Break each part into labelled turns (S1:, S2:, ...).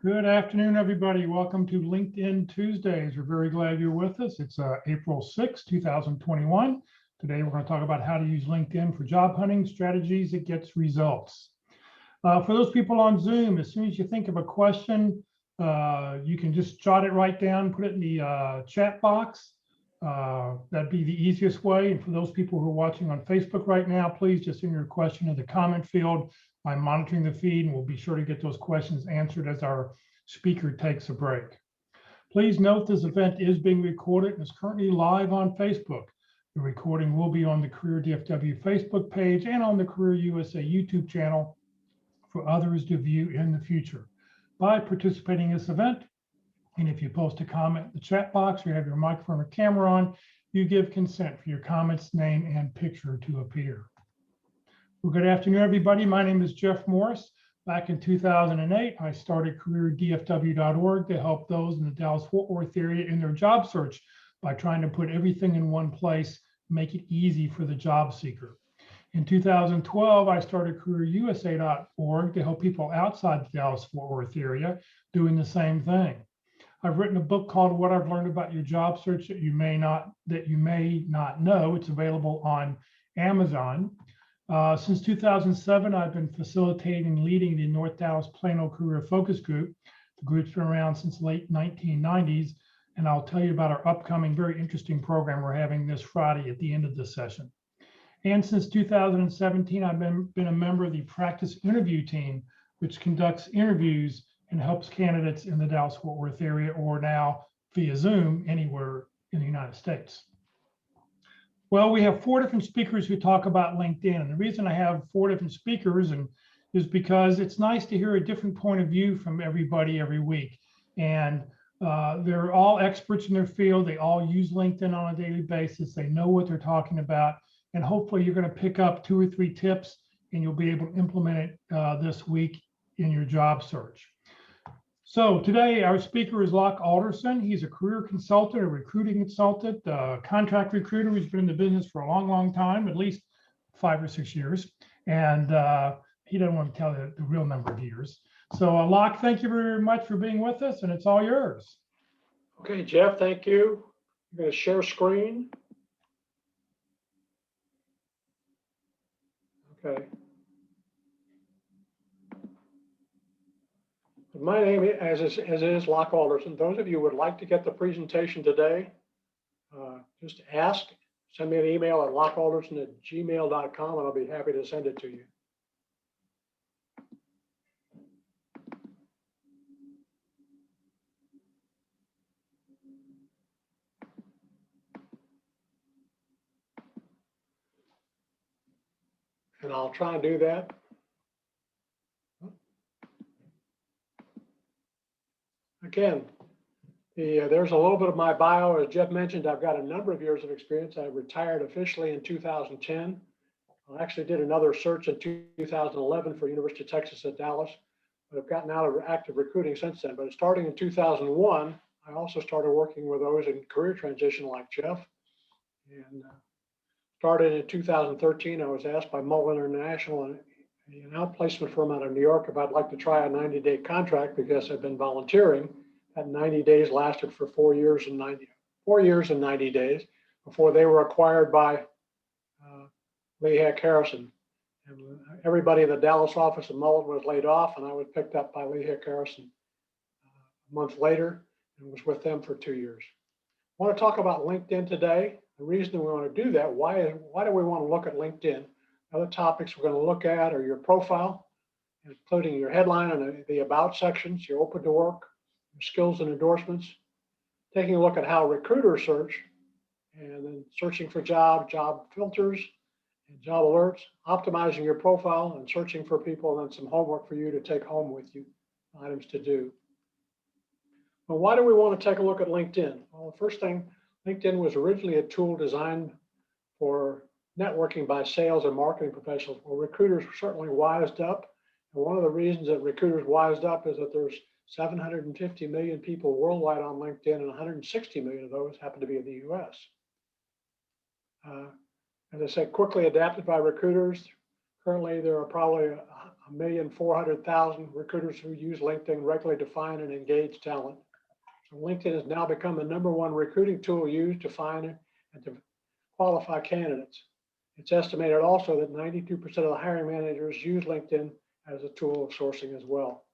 S1: Good afternoon, everybody. Welcome to LinkedIn Tuesdays. We're very glad you're with us. It's April 6, 2021. Today, we're going to talk about how to use LinkedIn for job hunting strategies that gets results. For those people on Zoom, as soon as you think of a question, you can just jot it right down, put it in the chat box. That'd be the easiest way. And for those people who are watching on Facebook right now, please just enter your question in the comment field. I'm monitoring the feed and we'll be sure to get those questions answered as our speaker takes a break. Please note this event is being recorded and is currently live on Facebook. The recording will be on the Career DFW Facebook page and on the Career USA YouTube channel for others to view in the future. By participating in this event, and if you post a comment in the chat box or you have your microphone or camera on, you give consent for your comments, name, and picture to appear. Well, good afternoon, everybody. My name is Jeff Morris. Back in 2008, I started careerdfw.org to help those in the Dallas-Fort Worth area in their job search by trying to put everything in one place, make it easy for the job seeker. In 2012, I started careerusa.org to help people outside the Dallas-Fort Worth area doing the same thing. I've written a book called What I've Learned About Your Job Search that you may not know. It's available on Amazon. Since 2007, I've been facilitating and leading the North Dallas Plano Career Focus Group. The group's been around since the late 1990s, and I'll tell you about our upcoming very interesting program we're having this Friday at the end of this session. And since 2017, I've been a member of the Practice Interview Team, which conducts interviews and helps candidates in the Dallas-Fort Worth area or now via Zoom anywhere in the United States. Well, we have 4 different speakers who talk about LinkedIn. And the reason I have 4 different speakers is because it's nice to hear a different point of view from everybody every week. And they're all experts in their field. They all use LinkedIn on a daily basis. They know what they're talking about. And hopefully you're going to pick up 2 or 3 tips and you'll be able to implement it this week in your job search. So today our speaker is Locke Alderson. He's a career consultant, a recruiting consultant, a contract recruiter who's been in the business for a long, long time, at least 5 or 6 years. And he doesn't want to tell the real number of years. So Locke, thank you very much for being with us, and it's all yours.
S2: Okay, Jeff, thank you. I'm going to share screen. Okay. My name is Locke Alderson. Those of you who would like to get the presentation today, just ask, send me an email at lockealderson@gmail.com and I'll be happy to send it to you. And I'll try and do that. Again, there's a little bit of my bio. As Jeff mentioned, I've got a number of years of experience. I retired officially in 2010. I actually did another search in 2011 for University of Texas at Dallas, but I've gotten out of active recruiting since then. But starting in 2001, I also started working with those in career transition like Jeff. And started in 2013, I was asked by Mullen International, an outplacement firm out of New York, if I'd like to try a 90-day contract because I've been volunteering. That 90 days lasted for 4 years and 90 days before they were acquired by Lehigh Harrison. And everybody in the Dallas office of Mullen was laid off, and I was picked up by Lehigh Harrison a month later and was with them for 2 years. I want to talk about LinkedIn today. The reason we want to do that, why do we want to look at LinkedIn? Other topics we're going to look at are your profile, including your headline and the about sections, your open to work, your skills and endorsements, taking a look at how recruiters search, and then searching for job filters, and job alerts, optimizing your profile and searching for people, and then some homework for you to take home with you, items to do. Well, why do we want to take a look at LinkedIn? Well, the first thing, LinkedIn was originally a tool designed for networking by sales and marketing professionals. Well, recruiters certainly wised up. And one of the reasons that recruiters wised up is that there's 750 million people worldwide on LinkedIn, and 160 million of those happen to be in the US. As I said, quickly adapted by recruiters. Currently, there are probably 1 1,400,000 recruiters who use LinkedIn regularly to find and engage talent. So LinkedIn has now become the #1 recruiting tool used to find and to qualify candidates. It's estimated also that 92% of the hiring managers use LinkedIn as a tool of sourcing as well.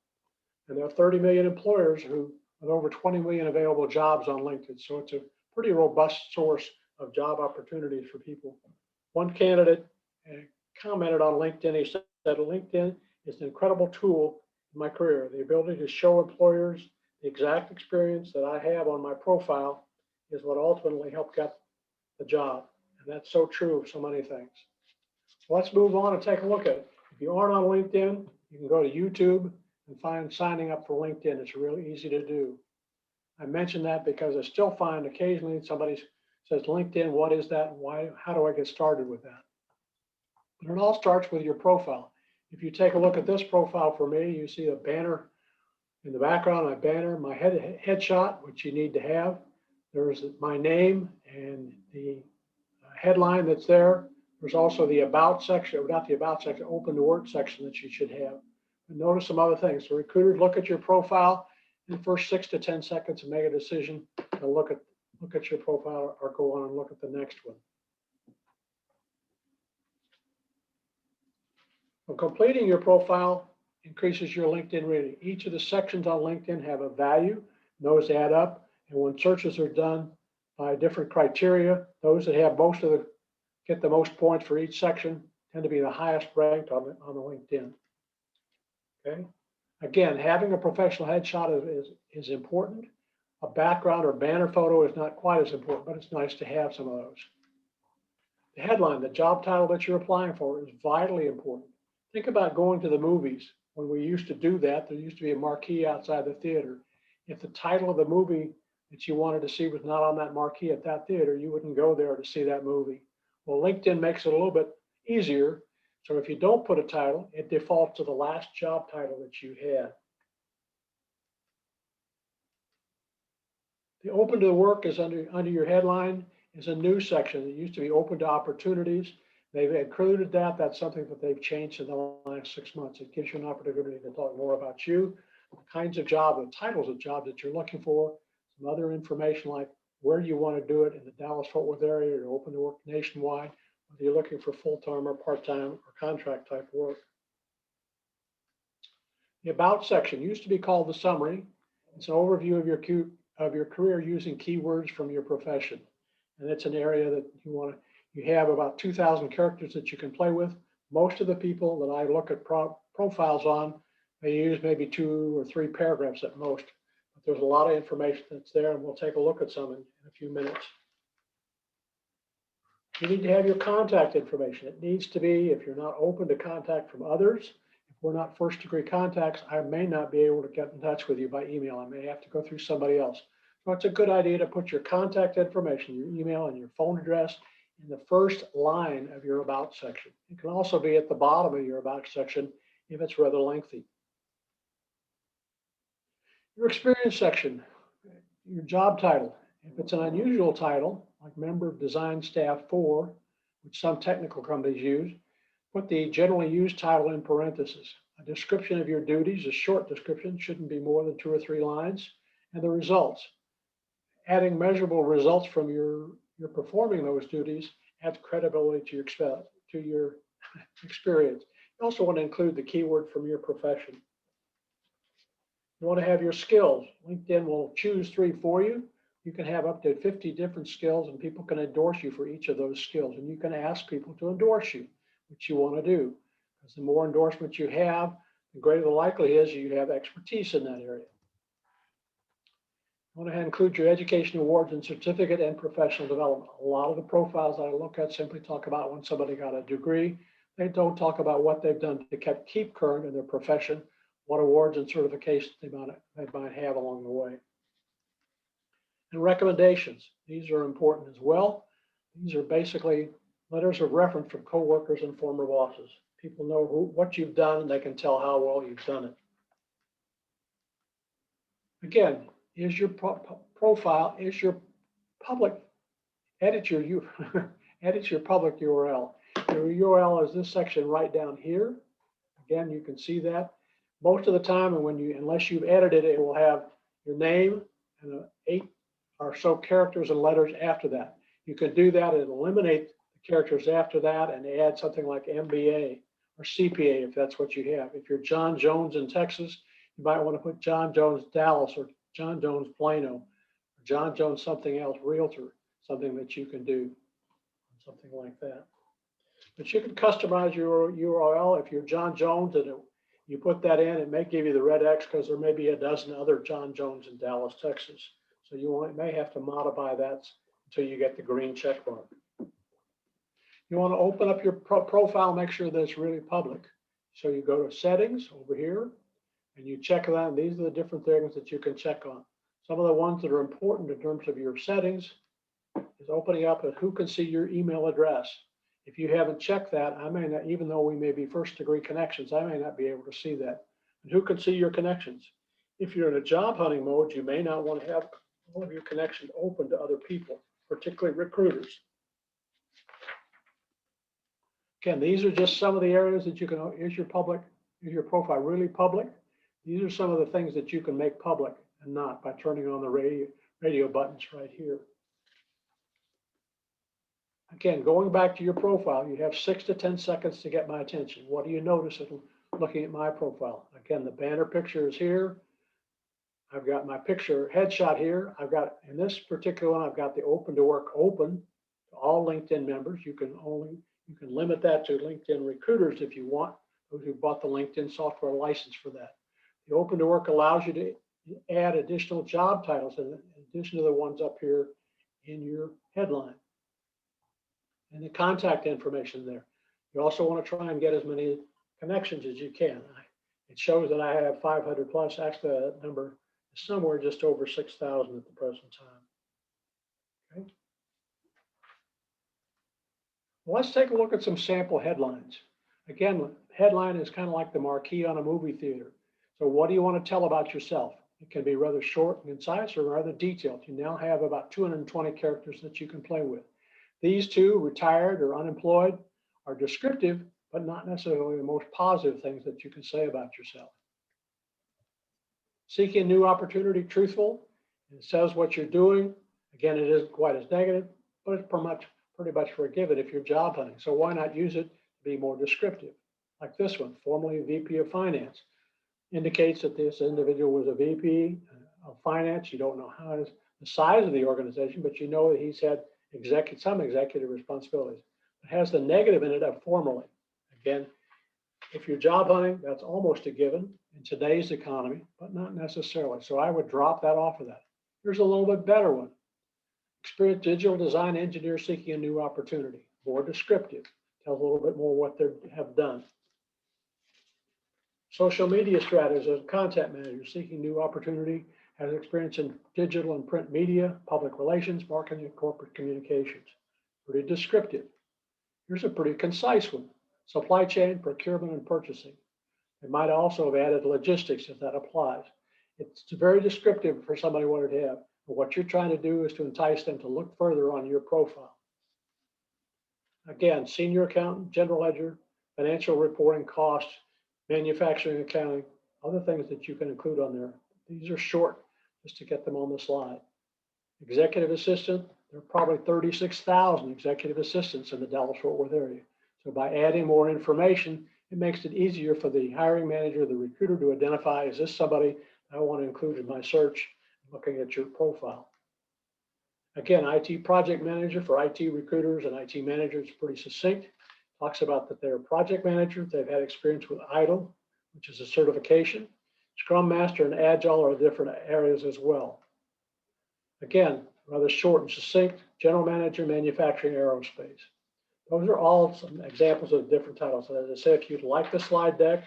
S2: And there are 30 million employers who with over 20 million available jobs on LinkedIn. So it's a pretty robust source of job opportunities for people. One candidate commented on LinkedIn. He said, LinkedIn is an incredible tool in my career. The ability to show employers the exact experience that I have on my profile is what ultimately helped get the job. And that's so true of so many things. Let's move on and take a look at it. If you aren't on LinkedIn, you can go to YouTube and find signing up for LinkedIn. It's really easy to do. I mention that because I still find occasionally somebody says, LinkedIn, what is that? And why? How do I get started with that? But it all starts with your profile. If you take a look at this profile for me, you see a banner in the background, my banner, my headshot, which you need to have. There's my name and the headline that's there. There's also the about section, or not the about section, open to work section that you should have. And notice some other things. So recruiters look at your profile in the first 6 to 10 seconds and make a decision to look at your profile or go on and look at the next one. Well, completing your profile increases your LinkedIn rating. Each of the sections on LinkedIn have a value. Those add up. And when searches are done by different criteria, those that have get the most points for each section tend to be the highest ranked on the LinkedIn. Okay. Again, having a professional headshot is important. A background or banner photo is not quite as important, but it's nice to have some of those. The headline, the job title that you're applying for, is vitally important. Think about going to the movies. When we used to do that, there used to be a marquee outside the theater. If the title of the movie that you wanted to see was not on that marquee at that theater, you wouldn't go there to see that movie. Well, LinkedIn makes it a little bit easier. So if you don't put a title, it defaults to the last job title that you had. The open to the work is under your headline is a new section. It used to be open to opportunities. They've included that. That's something that they've changed in the last 6 months. It gives you an opportunity to talk more about you, the kinds of jobs, the titles of jobs that you're looking for, some other information like where you want to do it in the Dallas-Fort Worth area, or open to work nationwide, whether you're looking for full-time or part-time or contract type work. The About section used to be called the Summary. It's an overview of your career using keywords from your profession. And it's an area that you have about 2,000 characters that you can play with. Most of the people that I look at profiles on, they use maybe 2 or 3 paragraphs at most. But there's a lot of information that's there, and we'll take a look at some in a few minutes. You need to have your contact information. It needs to be, if you're not open to contact from others, if we're not first degree contacts, I may not be able to get in touch with you by email. I may have to go through somebody else. So it's a good idea to put your contact information, your email and your phone address in the first line of your About section. It can also be at the bottom of your About section if it's rather lengthy. Your experience section, your job title. If it's an unusual title, like Member of Design Staff 4, which some technical companies use, put the generally used title in parentheses. A description of your duties, a short description, shouldn't be more than 2 or 3 lines, and the results. Adding measurable results from your performing those duties adds credibility to your experience. You also want to include the keyword from your profession. You want to have your skills. LinkedIn will choose 3 for you. You can have up to 50 different skills, and people can endorse you for each of those skills. And you can ask people to endorse you, which you want to do. Because the more endorsements you have, the greater the likelihood is you have expertise in that area. You want to include your education awards and certificate and professional development. A lot of the profiles that I look at simply talk about when somebody got a degree. They don't talk about what they've done to keep current in their profession, what awards and certifications they might have along the way. And recommendations. These are important as well. These are basically letters of reference from coworkers and former bosses. People know what you've done, and they can tell how well you've done it. Again, is your profile, is your public, edit your public URL. Your URL is this section right down here. Again, you can see that most of the time, and unless you've edited it, it will have your name and 8 or so characters and letters after that. You can do that and eliminate the characters after that and add something like MBA or CPA if that's what you have. If you're John Jones in Texas, you might want to put John Jones Dallas or John Jones Plano or John Jones something else, Realtor, something that you can do, something like that. But you can customize your URL. If you're John Jones and you put that in, it may give you the red X because there may be a dozen other John Jones in Dallas, Texas. So you may have to modify that until you get the green check mark. You want to open up your profile, make sure that it's really public. So you go to settings over here and you check that. And these are the different things that you can check on. Some of the ones that are important in terms of your settings is opening up and who can see your email address. If you haven't checked that, I may not, even though we may be first degree connections, I may not be able to see that. And who can see your connections? If you're in a job hunting mode, you may not want to have all of your connections open to other people, particularly recruiters. Again, these are just some of the areas that you can, is your profile really public? These are some of the things that you can make public and not by turning on the radio buttons right here. Again, going back to your profile, you have 6 to 10 seconds to get my attention. What do you notice looking at my profile? Again, the banner picture is here. I've got my picture headshot here. I've got, in this particular one, I've got the open to work open to all LinkedIn members. You can limit that to LinkedIn recruiters if you want, those who bought the LinkedIn software license for that. The open to work allows you to add additional job titles in addition to the ones up here in your headline. And the contact information there. You also want to try and get as many connections as you can. It shows that I have 500 plus. Actually, that number is somewhere just over 6,000 at the present time. Okay. Well, let's take a look at some sample headlines. Again, headline is kind of like the marquee on a movie theater. So what do you want to tell about yourself? It can be rather short and concise or rather detailed. You now have about 220 characters that you can play with. These two, retired or unemployed, are descriptive, but not necessarily the most positive things that you can say about yourself. Seeking a new opportunity, truthful. It says what you're doing. Again, it isn't quite as negative, but it's pretty much forgiven if you're job hunting. So why not use it to be more descriptive? Like this one, formerly VP of Finance, indicates that this individual was a VP of Finance. You don't know the size of the organization, but you know that he's had some executive responsibilities. It has the negative in it of formerly. Again, if you're job hunting, that's almost a given in today's economy, but not necessarily. So I would drop that off of that. Here's a little bit better one. Experienced digital design engineer seeking a new opportunity. More descriptive. Tells a little bit more what they have done. Social media strategist as a content manager seeking new opportunity. Has experience in digital and print media, public relations, marketing, and corporate communications. Pretty descriptive. Here's a pretty concise one. Supply chain, procurement, and purchasing. They might also have added logistics if that applies. It's very descriptive for somebody who wanted to have. But what you're trying to do is to entice them to look further on your profile. Again, senior accountant, general ledger, financial reporting, costs, manufacturing, accounting, other things that you can include on there. These are short, just to get them on the slide. Executive assistant, there are probably 36,000 executive assistants in the Dallas-Fort Worth area. So by adding more information, it makes it easier for the hiring manager, the recruiter to identify, is this somebody I want to include in my search, looking at your profile. Again, IT project manager for IT recruiters and IT managers, pretty succinct. Talks about that they're a project manager. They've had experience with ITIL, which is a certification. Scrum Master and Agile are different areas as well. Again, rather short and succinct. General Manager, Manufacturing, Aerospace. Those are all some examples of different titles. As I said, if you'd like the slide deck,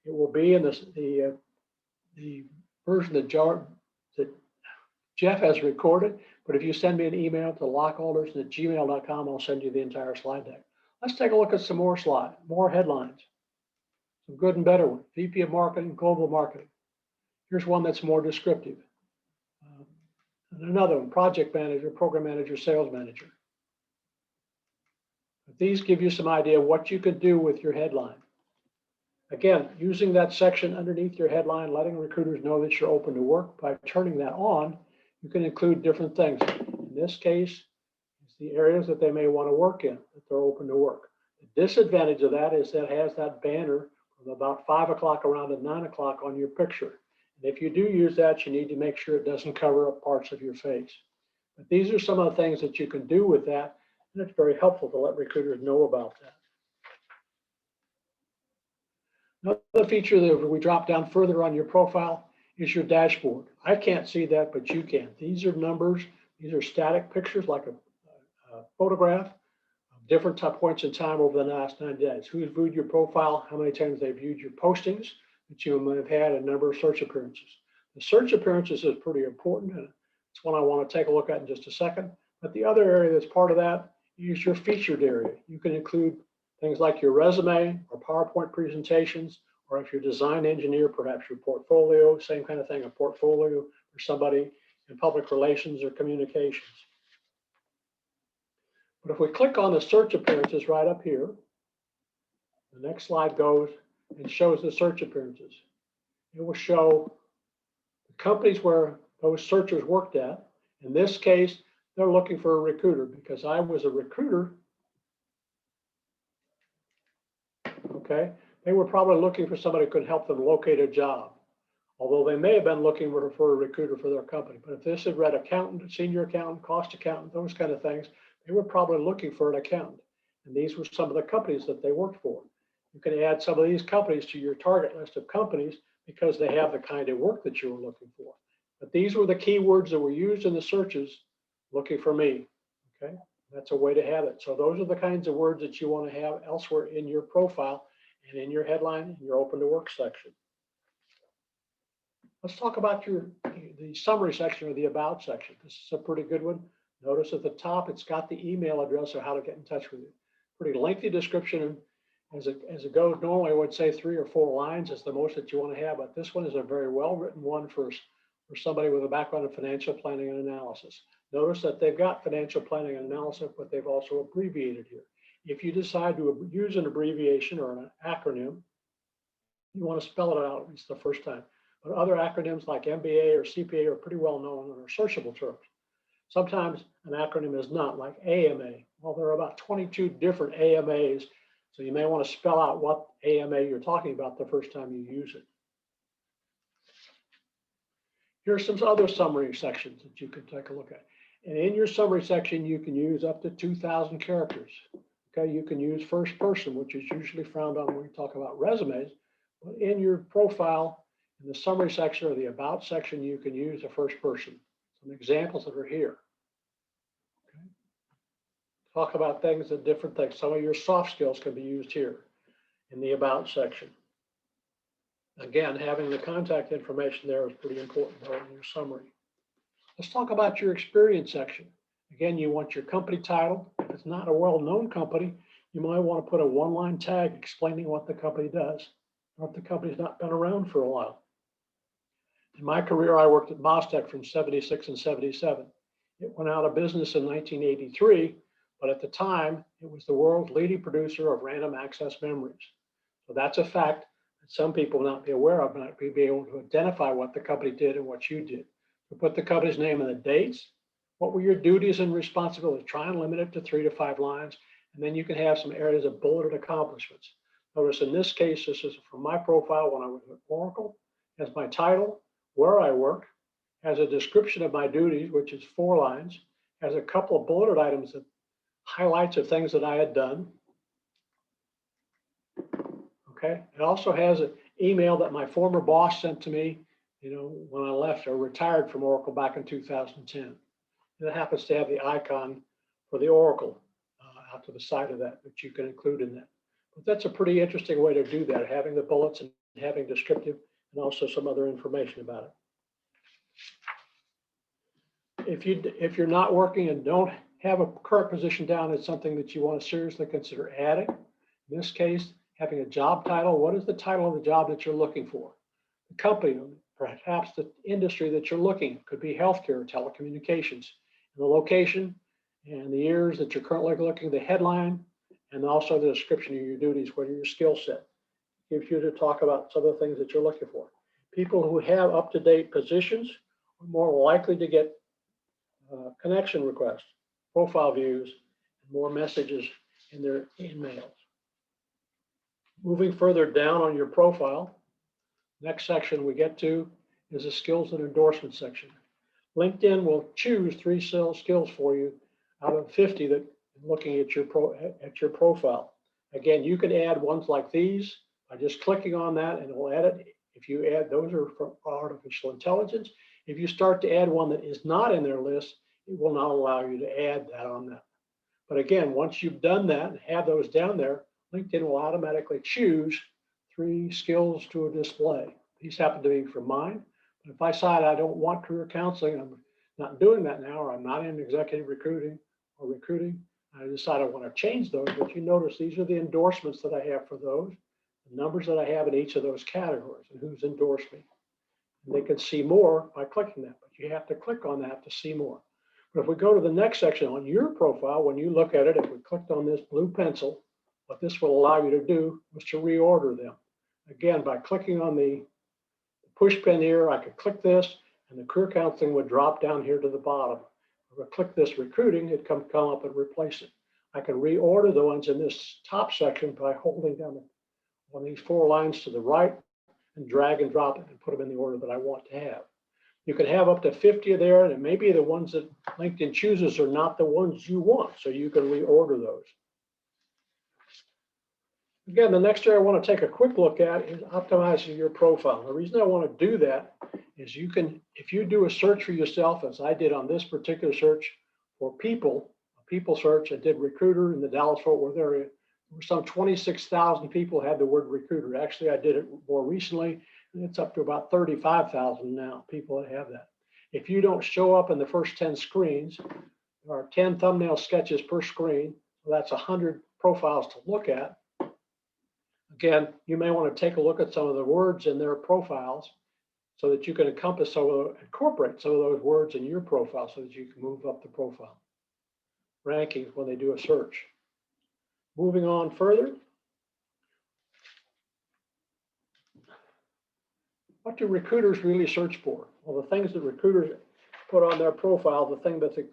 S2: it will be in the version that Jeff has recorded. But if you send me an email to lockealderson@gmail.com, I'll send you the entire slide deck. Let's take a look at some more headlines. Some good and better ones. VP of Marketing, Global Marketing. Here's one that's more descriptive. And another one, Project Manager, Program Manager, Sales Manager. But these give you some idea of what you could do with your headline. Again, using that section underneath your headline, letting recruiters know that you're open to work. By turning that on, you can include different things. In this case, it's the areas that they may want to work in, that they're open to work. The disadvantage of that is that it has that banner from about 5 o'clock around to 9 o'clock on your picture. And if you do use that, you need to make sure it doesn't cover up parts of your face. But these are some of the things that you can do with that, and it's very helpful to let recruiters know about that. Another feature that we drop down further on your profile is your dashboard. I can't see that, but you can. These are numbers. These are static pictures like a photograph of different points in time over the last 9 days. Who's viewed your profile, how many times they viewed your postings that you may have had, a number of search appearances. The search appearances is pretty important, and it's one I want to take a look at in just a second. But the other area that's part of that is your featured area. You can include things like your resume or PowerPoint presentations, or if you're a design engineer, perhaps your portfolio, same kind of thing, a portfolio for somebody in public relations or communications. But if we click on the search appearances right up here, the next slide goes and shows the search appearances. It will show the companies where those searchers worked at. In this case, they're looking for a recruiter because I was a recruiter. Okay, they were probably looking for somebody who could help them locate a job, although they may have been looking for a recruiter for their company. But if this had read accountant, senior accountant, cost accountant, those kind of things, they were probably looking for an accountant. And these were some of the companies that they worked for. You can add some of these companies to your target list of companies because they have the kind of work that you were looking for. But these were the keywords that were used in the searches looking for me. Okay, that's a way to have it. So those are the kinds of words that you want to have elsewhere in your profile and in your headline, in your open to work section. Let's talk about the summary section or the about section. This is a pretty good one. Notice at the top, it's got the email address or how to get in touch with you. Pretty lengthy description. As it goes, normally I would say 3 or 4 lines is the most that you want to have, but this one is a very well-written one for somebody with a background in financial planning and analysis. Notice that they've got financial planning and analysis, but they've also abbreviated here. If you decide to use an abbreviation or an acronym, you want to spell it out at least the first time. But other acronyms like MBA or CPA are pretty well known and are searchable terms. Sometimes an acronym is not, like AMA. Well, there are about 22 different AMAs, so you may want to spell out what AMA you're talking about the first time you use it. Here's some other summary sections that you can take a look at. And in your summary section, you can use up to 2,000 characters. Okay, you can use first person, which is usually frowned on when we talk about resumes. But in your profile, in the summary section or the about section, you can use the first person. Some examples that are here. Okay. Talk about things and different things. Some of your soft skills can be used here in the about section. Again, having the contact information there is pretty important in your summary. Let's talk about your experience section. Again, you want your company title. If it's not a well-known company, you might want to put a one-line tag explaining what the company does, or if the company's not been around for a while. In my career, I worked at Mostec from 76 and 77. It went out of business in 1983, but at the time, it was the world's leading producer of random access memories. So that's a fact that some people will not be aware of, not be able to identify what the company did and what you did. So put the company's name and the dates. What were your duties and responsibilities? Try and limit it to 3 to 5 lines, and then you can have some areas of bulleted accomplishments. Notice in this case, this is from my profile when I was at Oracle, as my title, where I work, has a description of my duties, which is 4 lines, has a couple of bulleted items that highlights of things that I had done. Okay, it also has an email that my former boss sent to me, when I left or retired from Oracle back in 2010. And it happens to have the icon for the Oracle out to the side of that, which you can include in that. But that's a pretty interesting way to do that, having the bullets and having descriptive and also some other information about it. If you're not working and don't have a current position down, it's something that you want to seriously consider adding. In this case, having a job title. What is the title of the job that you're looking for? The company, perhaps the industry that you're looking at. Could be healthcare, telecommunications, and the location and the years that you're currently looking, the headline, and also the description of your duties, what are your skill set. gives you to talk about some of the things that you're looking for. People who have up-to-date positions are more likely to get connection requests, profile views, and more messages in their emails. Moving further down on your profile, next section we get to is the skills and endorsement section. LinkedIn will choose 3 skills for you out of 50 that looking at your profile. Again, you can add ones like these by just clicking on that and it'll add it. If you add, those are from artificial intelligence. If you start to add one that is not in their list, it will not allow you to add that on that. But again, once you've done that and have those down there, LinkedIn will automatically choose 3 skills to display. These happen to be from mine. But if I decide I don't want career counseling, I'm not doing that now, or I'm not in executive recruiting or recruiting, I decide I want to change those. But you notice these are the endorsements that I have for those, the numbers that I have in each of those categories, and who's endorsed me. And they can see more by clicking that, but you have to click on that to see more. But if we go to the next section on your profile, when you look at it, if we clicked on this blue pencil, what this will allow you to do was to reorder them. Again, by clicking on the push pin here, I could click this and the career counseling would drop down here to the bottom. If I click this recruiting, it come up and replace it. I can reorder the ones in this top section by holding down on these 4 lines to the right and drag and drop it and put them in the order that I want to have. You can have up to 50 there, and it may be the ones that LinkedIn chooses are not the ones you want, so you can reorder those. Again, the next area I want to take a quick look at is optimizing your profile. The reason I want to do that is you can, if you do a search for yourself, as I did on this particular search for people, a people search, I did recruiter in the Dallas-Fort Worth area. There were some 26,000 people had the word recruiter. Actually, I did it more recently, and it's up to about 35,000 now, people that have that. If you don't show up in the first 10 screens, there are 10 thumbnail sketches per screen. So that's 100 profiles to look at. Again, you may want to take a look at some of the words in their profiles so that you can incorporate some of those words in your profile so that you can move up the profile rankings when they do a search. Moving on further, what do recruiters really search for? Well, the things that recruiters put on their profile, the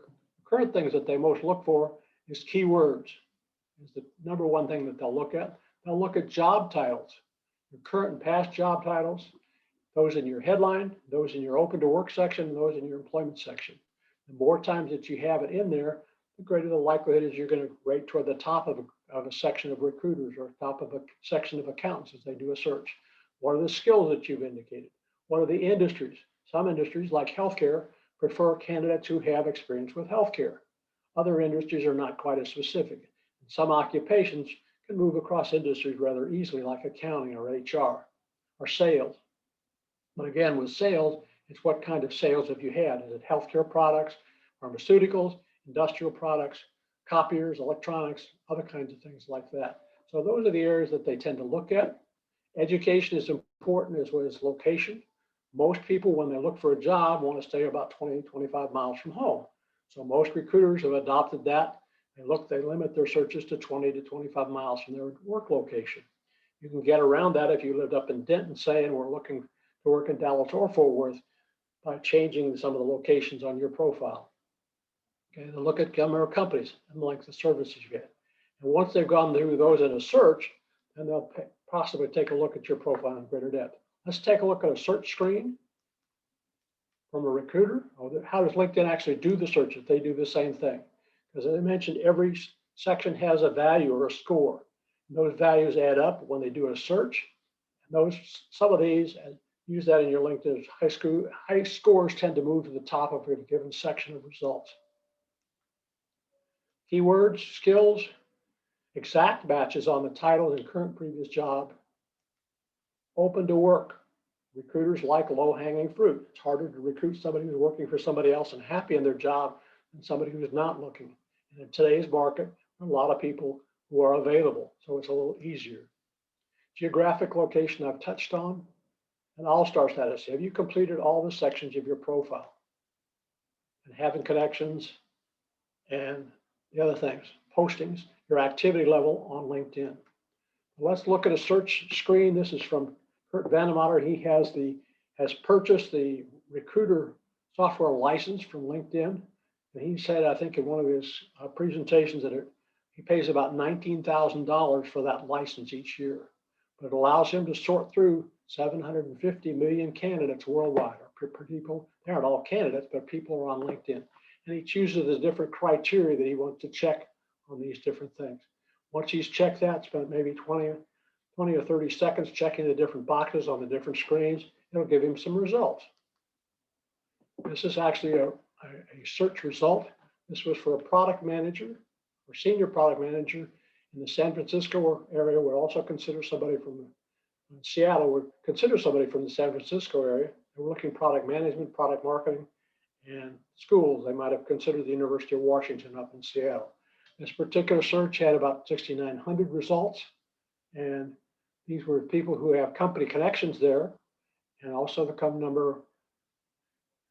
S2: current things that they most look for is keywords. Is the number one thing that they'll look at. They'll look at job titles, your current and past job titles, those in your headline, those in your open to work section, and those in your employment section. The more times that you have it in there, the greater the likelihood is you're going to rate toward the top of a section of recruiters or top of a section of accountants as they do a search. What are the skills that you've indicated? What are the industries? Some industries like healthcare prefer candidates who have experience with healthcare. Other industries are not quite as specific. Some occupations can move across industries rather easily, like accounting or HR or sales. But again, with sales, it's what kind of sales have you had? Is it healthcare products, pharmaceuticals, industrial products, copiers, electronics, other kinds of things like that? So those are the areas that they tend to look at. Education is important as well as location. Most people, when they look for a job, want to stay about 20, 25 miles from home. So most recruiters have adopted that. They limit their searches to 20 to 25 miles from their work location. You can get around that if you lived up in Denton, say, and we're looking to work in Dallas or Fort Worth by changing some of the locations on your profile. Okay, they look at number of companies and the length of services you get. And once they've gone through those in a search, then they'll possibly take a look at your profile in greater depth. Let's take a look at a search screen from a recruiter. How does LinkedIn actually do the searches? They do the same thing. As I mentioned, every section has a value or a score. And those values add up when they do a search. And some of these, use that in your LinkedIn, high scores tend to move to the top of a given section of results. Keywords, skills, exact matches on the title and current previous job. Open to work. Recruiters like low-hanging fruit. It's harder to recruit somebody who's working for somebody else and happy in their job than somebody who's not looking. And in today's market, a lot of people who are available, so it's a little easier. Geographic location I've touched on, and all-star status. Have you completed all the sections of your profile? And having connections and the other things, postings, your activity level on LinkedIn. Let's look at a search screen. This is from Kurt Vandemotter. He has purchased the recruiter software license from LinkedIn. And he said, I think in one of his presentations that he pays about $19,000 for that license each year. But it allows him to sort through 750 million candidates worldwide. Or people, they aren't all candidates, but people are on LinkedIn. And he chooses the different criteria that he wants to check on these different things. Once he's checked that, spent maybe 20 or 30 seconds checking the different boxes on the different screens, it'll give him some results. This is actually a search result. This was for a product manager or senior product manager in the San Francisco area. We'll also consider somebody from Seattle. Would consider somebody from the San Francisco area. They were looking product management, product marketing, and schools. They might have considered the University of Washington up in Seattle. This particular search had about 6,900 results, and these were people who have company connections there, and also the number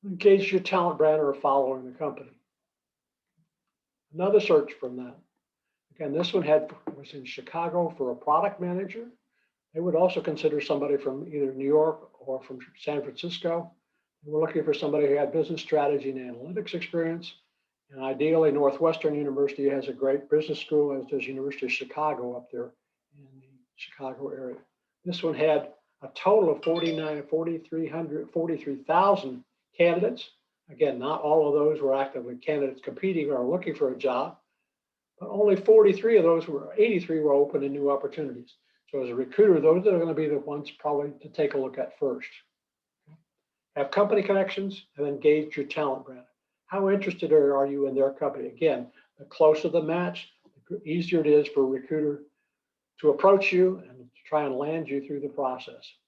S2: engaged your talent brand or following the company. Another search from that. Again, this one was in Chicago for a product manager. They would also consider somebody from either New York or from San Francisco. We're looking for somebody who had business strategy and analytics experience. And ideally, Northwestern University has a great business school, as does University of Chicago up there in the Chicago area. This one had a total of 43,000 candidates. Again, not all of those were actively candidates competing or looking for a job, but only 43 of those 83 were open to new opportunities. So as a recruiter, those are going to be the ones probably to take a look at first. Have company connections and then gauge your talent brand. How interested are you in their company? Again, the closer the match, the easier it is for a recruiter to approach you and to try and land you through the process.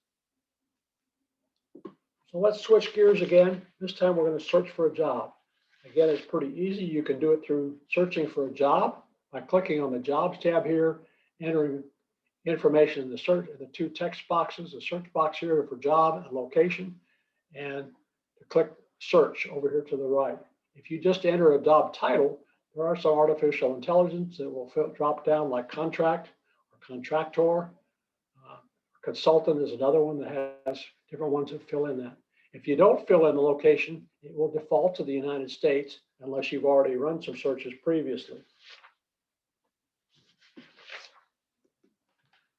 S2: So let's switch gears again. This time we're going to search for a job. Again, it's pretty easy. You can do it through searching for a job by clicking on the Jobs tab here, entering information in the two text boxes, the search box here for job and location, and to click search over here to the right. If you just enter a job title, there are some artificial intelligence that will drop down like contract or contractor. Consultant is another one that has different ones that fill in that. If you don't fill in the location, it will default to the United States unless you've already run some searches previously.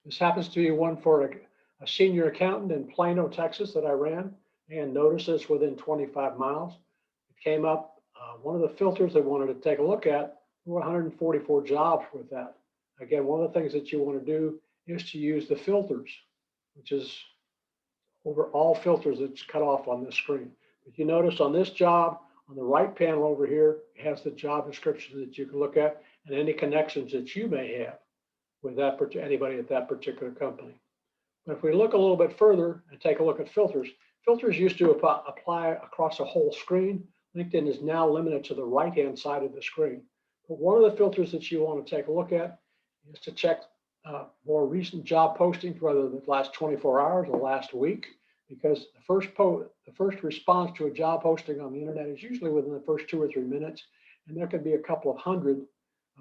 S2: This happens to be one for a senior accountant in Plano, Texas that I ran, and notice this within 25 miles. It came up, one of the filters they wanted to take a look at were 144 jobs with that. Again, one of the things that you want to do is to use the filters, which is over all filters that's cut off on this screen. But you notice on this job, on the right panel over here, it has the job description that you can look at and any connections that you may have with anybody at that particular company. But if we look a little bit further and take a look at filters, filters used to apply across a whole screen. LinkedIn is now limited to the right-hand side of the screen. But one of the filters that you want to take a look at is to check more recent job postings, whether the last 24 hours or last week, because the first response to a job posting on the internet is usually within the first 2 or 3 minutes, and there can be a couple of hundred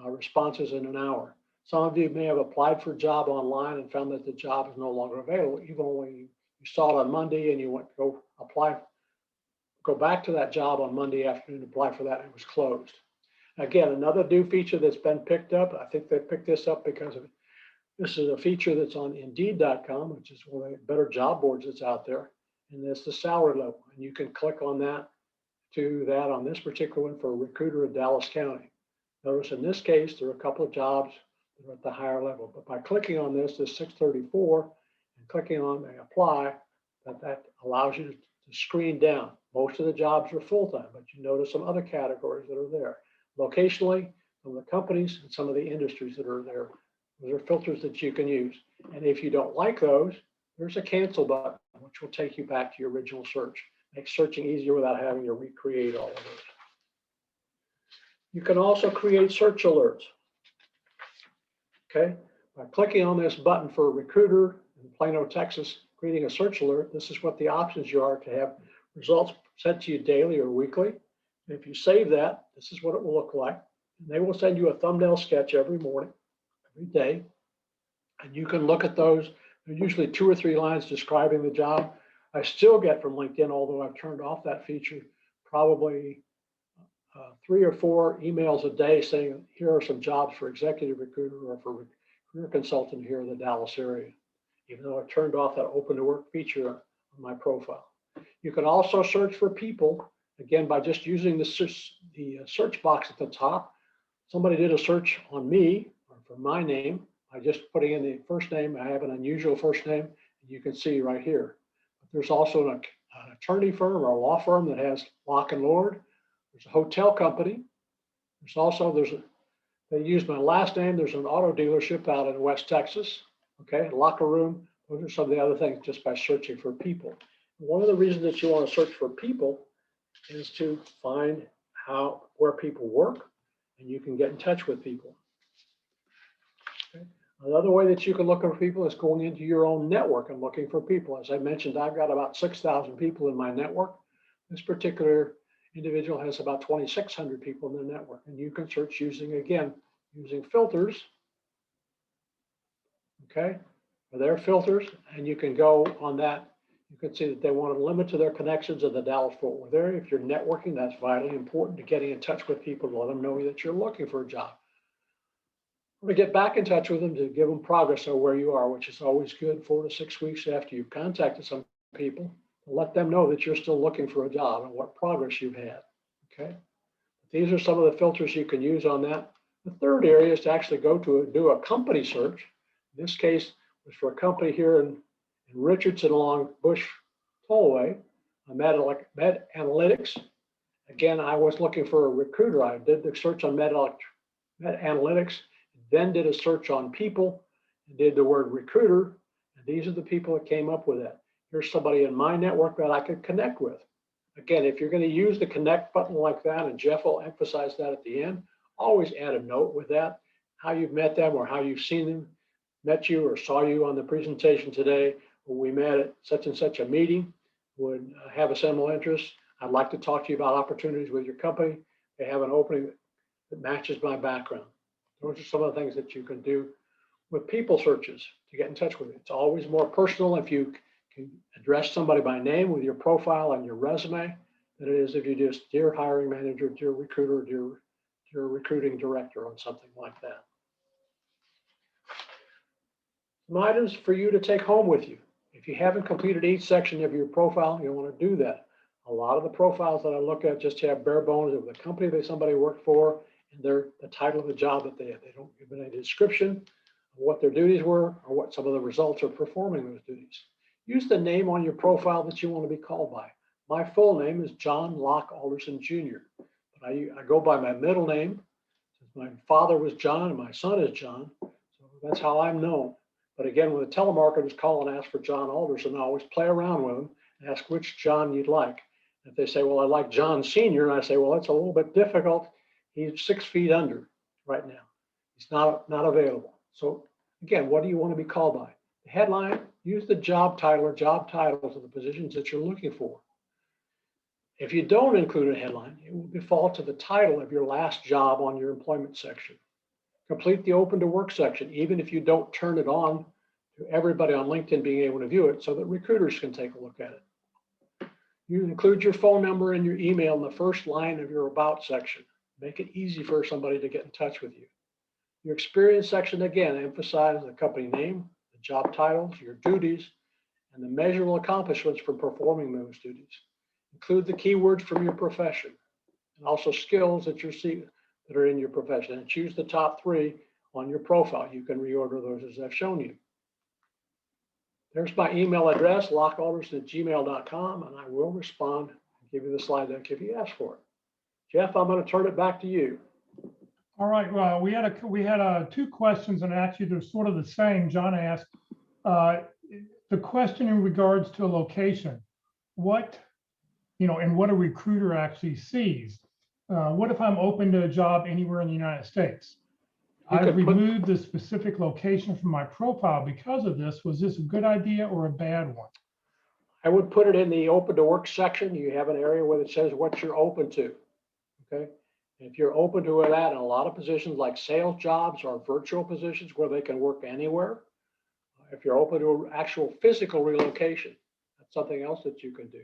S2: responses in an hour. Some of you may have applied for a job online and found that the job is no longer available, even when you saw it on Monday and you went to go back to that job on Monday afternoon to apply for that, and it was closed. Again, another new feature that's been picked up, I think they picked this up because of this is a feature that's on Indeed.com, which is one of the better job boards that's out there, and that's the salary level. And you can click on that on this particular one for a recruiter in Dallas County. Notice in this case, there are a couple of jobs that are at the higher level, but by clicking on this 634 and clicking on apply, that allows you to screen down. Most of the jobs are full-time, but you notice some other categories that are there. Locationally, some of the companies and some of the industries that are there. Those are filters that you can use. And if you don't like those, there's a cancel button, which will take you back to your original search. Makes searching easier without having to recreate all of those. You can also create search alerts. Okay, by clicking on this button for a recruiter in Plano, Texas, creating a search alert, this is what the options you are to have results sent to you daily or weekly. And if you save that, this is what it will look like. And they will send you a thumbnail sketch every morning, every day. And you can look at those. They're usually 2 or 3 lines describing the job. I still get from LinkedIn, although I've turned off that feature, probably 3 or 4 emails a day saying, here are some jobs for executive recruiter or for career consultant here in the Dallas area, even though I've turned off that open to work feature on my profile. You can also search for people, again, by just using the search box at the top. Somebody did a search on me or for my name by just putting in the first name. I have an unusual first name, you can see right here. But there's also an attorney firm or a law firm that has Locke and Lord. There's a hotel company. There's also, they use my last name. There's an auto dealership out in West Texas. Okay, locker room. Those are some of the other things just by searching for people. One of the reasons that you want to search for people is to find where people work, and you can get in touch with people. Okay. Another way that you can look for people is going into your own network and looking for people. As I mentioned, I've got about 6,000 people in my network. This particular individual has about 2,600 people in their network, and you can search using filters. Okay, there are filters, and you can go on that. You can see that they want to limit to their connections in the Dallas-Fort Worth area. If you're networking, that's vitally important to getting in touch with people to let them know that you're looking for a job. Or to get back in touch with them to give them progress on where you are, which is always good 4 to 6 weeks after you've contacted some people, to let them know that you're still looking for a job and what progress you've had. Okay, these are some of the filters you can use on that. The third area is to actually do a company search. In this case, was for a company here in Richardson along Bush Tollway, Med Analytics. Again, I was looking for a recruiter. I did the search on Med Analytics, then did a search on people, and did the word recruiter. And these are the people that came up with that. Here's somebody in my network that I could connect with. Again, if you're going to use the connect button like that, and Jeff will emphasize that at the end, always add a note with that, how you've met them or how you've seen them, met you or saw you on the presentation today, or we met at such and such a meeting, would have a similar interest. I'd like to talk to you about opportunities with your company. They have an opening that matches my background. Those are some of the things that you can do with people searches to get in touch with you. It's always more personal if you can address somebody by name with your profile and your resume than it is if you just, dear hiring manager, dear recruiter, dear recruiting director on something like that. Some items for you to take home with you. If you haven't completed each section of your profile, you'll want to do that. A lot of the profiles that I look at just have bare bones of the company that somebody worked for and the title of the job that they have. They don't give any description of what their duties were or what some of the results of performing those duties. Use the name on your profile that you want to be called by. My full name is John Locke Alderson Jr., but I go by my middle name. My father was John and my son is John, so that's how I'm known. But again, when the telemarketers call and ask for John Alderson, I always play around with them and ask which John you'd like. If they say, well, I like John Sr., I say, well, that's a little bit difficult. He's 6 feet under right now. He's not available. So again, what do you want to be called by? The headline, use the job title or job titles of the positions that you're looking for. If you don't include a headline, it will default to the title of your last job on your employment section. Complete the open to work section, even if you don't turn it on to everybody on LinkedIn being able to view it so that recruiters can take a look at it. You include your phone number and your email in the first line of your about section. Make it easy for somebody to get in touch with you. Your experience section, again, emphasize the company name, the job titles, your duties, and the measurable accomplishments from performing those duties. Include the keywords from your profession and also skills that you see that are in your profession, and choose the top 3 on your profile. You can reorder those as I've shown you. There's my email address, lockealderson@gmail.com, and I will respond and give you the slide deck if you ask for it. Jeff, I'm going to turn it back to you.
S1: All right. Well, we had 2 questions, and actually they're sort of the same. John asked the question in regards to a location. What, and what a recruiter actually sees. What if I'm open to a job anywhere in the United States? I've removed the specific location from my profile because of this. Was this a good idea or a bad one?
S2: I would put it in the open to work section. You have an area where it says what you're open to. Okay. If you're open to that, in a lot of positions like sales jobs or virtual positions where they can work anywhere, If you're open to actual physical relocation, that's something else that you can do.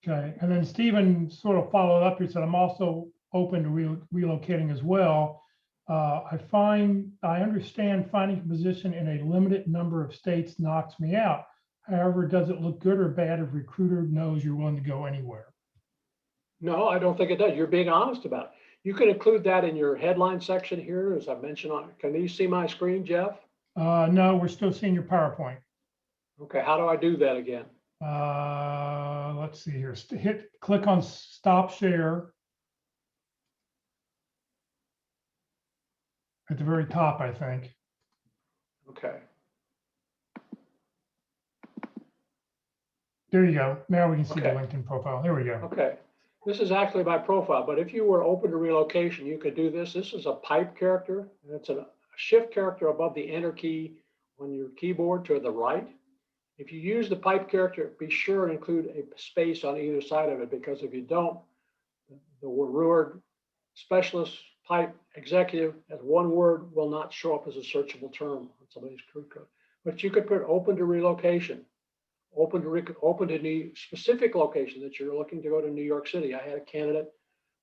S1: Okay, and then Stephen sort of followed up. He said, I'm also open to relocating as well. I understand finding a position in a limited number of states knocks me out. However, does it look good or bad if recruiter knows you're willing to go anywhere?
S2: No, I don't think it does. You're being honest about it. You can include that in your headline section here, as I mentioned on, can you see my screen, Jeff?
S1: No, we're still seeing your PowerPoint.
S2: Okay, how do I do that again?
S1: Let's see here. Click on stop share at the very top, I think.
S2: Okay.
S1: There you go. Now we can see the
S2: Okay.
S1: LinkedIn profile. There we go.
S2: Okay. This is actually my profile, but if you were open to relocation, you could do this. This is a pipe character, and it's a shift character above the enter key on your keyboard to the right. If you use the pipe character, be sure to include a space on either side of it, because if you don't, the word specialist pipe executive as one word will not show up as a searchable term on somebody's crew code. But you could put open to relocation, open to new specific location that you're looking to go to New York City. I had a candidate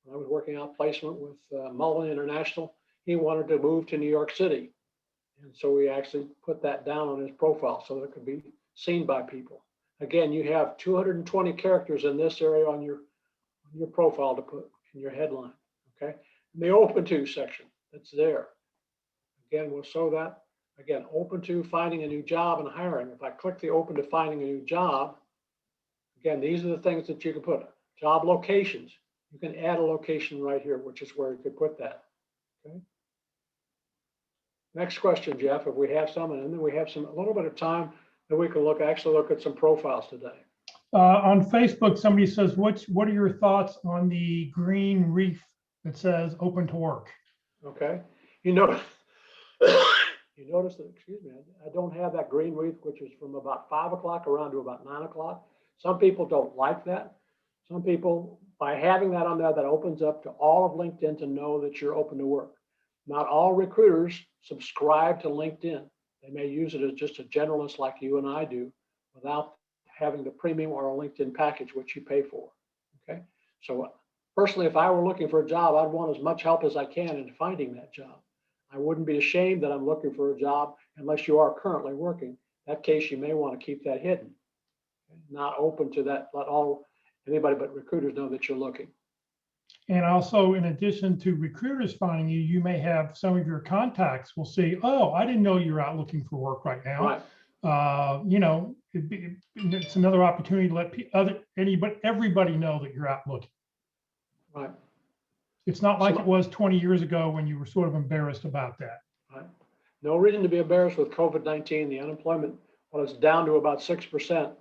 S2: when I was working out placement with Mullen International. He wanted to move to New York City. And so we actually put that down on his profile so that it could be seen by people. Again, you have 220 characters in this area on your profile to put in your headline, okay? And the open to section, that's there. Again, we'll show that. Again, open to finding a new job and hiring. If I click the open to finding a new job, again, these are the things that you can put. Job locations. You can add a location right here, which is where you could put that, okay? Next question, Jeff, if we have some, and then we have a little bit of time that we can actually look at some profiles today.
S1: On Facebook, somebody says, what are your thoughts on the green reef that says open to work?
S2: Okay, you notice that, excuse me, I don't have that green reef, which is from about 5 o'clock around to about 9 o'clock. Some people don't like that. Some people, by having that on there, that opens up to all of LinkedIn to know that you're open to work. Not all recruiters subscribe to LinkedIn. They may use it as just a generalist like you and I do without having the premium or a LinkedIn package, which you pay for, okay? So personally, if I were looking for a job, I'd want as much help as I can in finding that job. I wouldn't be ashamed that I'm looking for a job unless you are currently working. In that case, you may want to keep that hidden, okay? Not open to that, let anybody but recruiters know that you're looking.
S1: And also, in addition to recruiters finding you, you may have some of your contacts will say, oh, I didn't know you're out looking for work right now.
S2: Right.
S1: You know, it's another opportunity to let everybody know that you're out looking.
S2: Right.
S1: It's not like it was 20 years ago when you were sort of embarrassed about that.
S2: Right. No reason to be embarrassed with COVID-19. The unemployment, well, it's down to about 6%.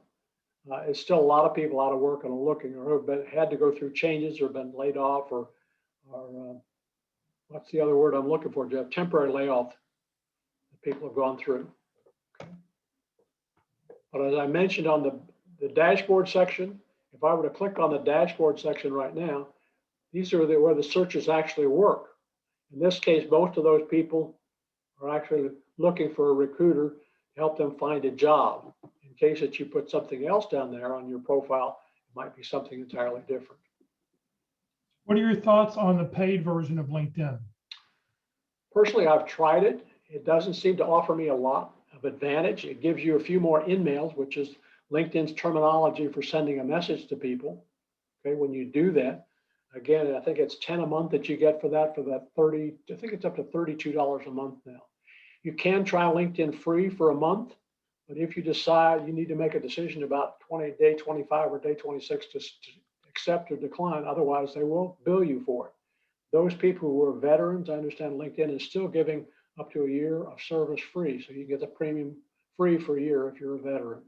S2: It's still a lot of people out of work and are looking, or have had to go through changes, or been laid off, or what's the other word I'm looking for, Jeff? Temporary layoff that people have gone through. Okay. But as I mentioned on the dashboard section, if I were to click on the dashboard section right now, these are where the searches actually work. In this case, most of those people are actually looking for a recruiter to help them find a job. In case that you put something else down there on your profile, it might be something entirely different.
S1: What are your thoughts on the paid version of LinkedIn?
S2: Personally, I've tried it. It doesn't seem to offer me a lot of advantage. It gives you a few more in-mails, which is LinkedIn's terminology for sending a message to people. Okay, when you do that, again, I think it's 10 a month that you get for that 30, I think it's up to $32 a month now. You can try LinkedIn free for a month, but if you decide you need to make a decision about day 25 or day 26 to accept or decline, otherwise they will bill you for it. Those people who are veterans, I understand LinkedIn is still giving up to a year of service free. So you get the premium free for a year if you're a veteran.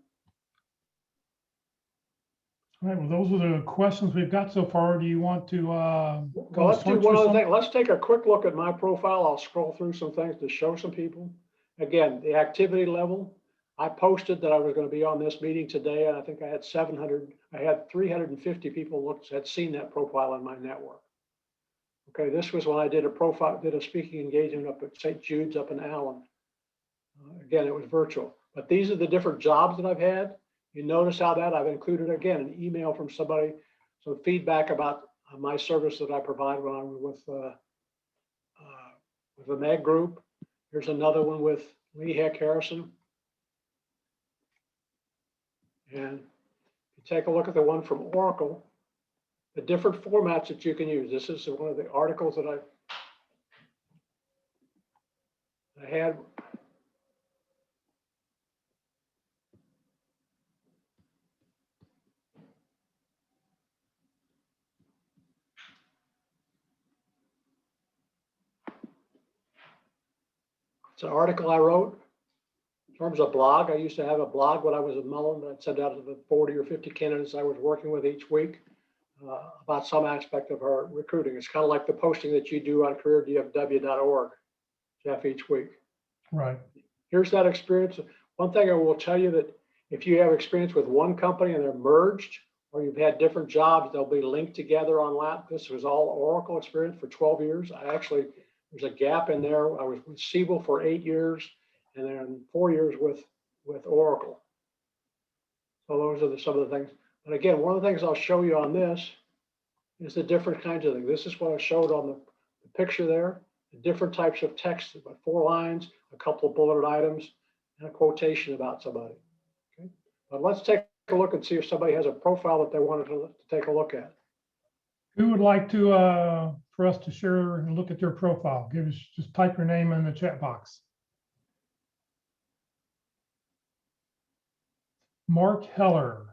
S1: All right, well, those are the questions we've got so far. Do you want to
S2: Well, let's do one other thing. Let's take a quick look at my profile. I'll scroll through some things to show some people. Again, the activity level. I posted that I was going to be on this meeting today, and I think I had 350 people had seen that profile in my network. Okay, this was when I did a speaking engagement up at St. Jude's up in Allen. Again, it was virtual, but these are the different jobs that I've had. You notice how that I've included, again, an email from somebody, some feedback about my service that I provide when I'm with the MEG group. Here's another one with Lee Heck Harrison. And you take a look at the one from Oracle, the different formats that you can use. This is one of the articles that I had. It's an article I wrote. In terms of blog, I used to have a blog when I was at Mullen. I'd send out to the 40 or 50 candidates I was working with each week about some aspect of our recruiting. It's kind of like the posting that you do on careerdfw.org, Jeff, each week.
S1: Right.
S2: Here's that experience. One thing I will tell you that if you have experience with one company and they're merged, or you've had different jobs, they'll be linked together on LAP. This was all Oracle experience for 12 years. There's a gap in there. I was with Siebel for 8 years and then 4 years with Oracle. So those are some of the things. But again, one of the things I'll show you on this is the different kinds of things. This is what I showed on the picture there, the different types of text, about 4 lines, a couple of bulleted items, and a quotation about somebody. Okay? But let's take a look and see if somebody has a profile that they wanted to take a look at.
S1: Who would like to for us to share and look at their profile? Just type your name in the chat box. Mark Heller.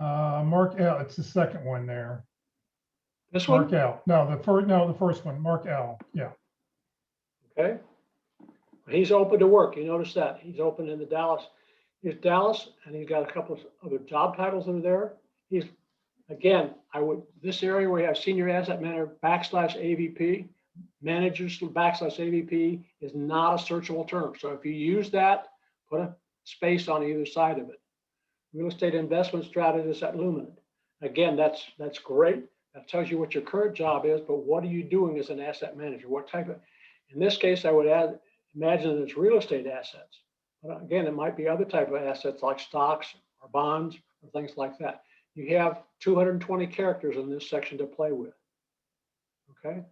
S1: Mark L. It's the second one there.
S2: This one?
S1: Mark L. No, the first one. Mark L. Yeah.
S2: Okay. He's open to work. You notice that he's open in the Dallas. He's Dallas, and he's got a couple of other job titles that are there. He's again, this area where you have senior asset manager / AVP, managers / AVP is not a searchable term. So if you use that, put a space on either side of it. Real estate investment strategist at Luminant. Again, that's great. That tells you what your current job is, but what are you doing as an asset manager? What type of, in this case, I would imagine that it's real estate assets. But again, it might be other type of assets like stocks or bonds or things like that. You have 220 characters in this section to play with. Okay.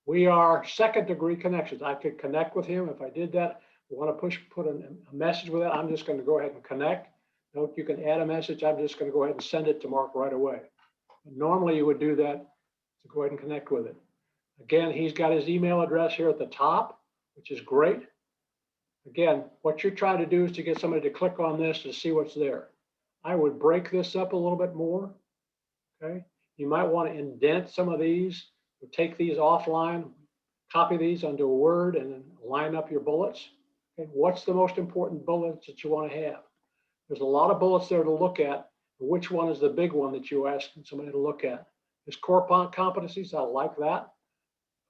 S2: We are second degree connections. I could connect with him. If I did that, we want to put a message with it. I'm just going to go ahead and connect. Note you can add a message. I'm just going to go ahead and send it to Mark right away. Normally you would do that to go ahead and connect with it. Again, he's got his email address here at the top, which is great. Again, what you're trying to do is to get somebody to click on this to see what's there. I would break this up a little bit more. Okay. You might want to indent some of these, or take these offline, copy these onto a Word, and then line up your bullets. Okay. What's the most important bullets that you want to have? There's a lot of bullets there to look at. Which one is the big one that you're asking somebody to look at? His core competencies, I like that.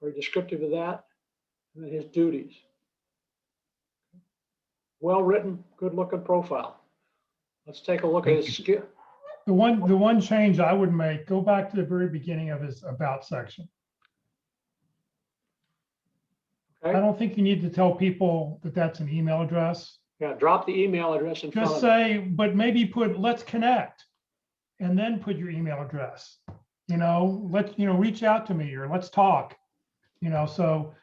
S2: Very descriptive of that. And then his duties. Well-written, good-looking profile. Let's take a look at his skill.
S1: The one change I would make, go back to the very beginning of his about section.
S2: Okay.
S1: I don't think you need to tell people that that's an email address.
S2: Yeah, drop the email address in front of it.
S1: Just say, but maybe put let's connect and then put your email address. Reach out to me or let's talk. So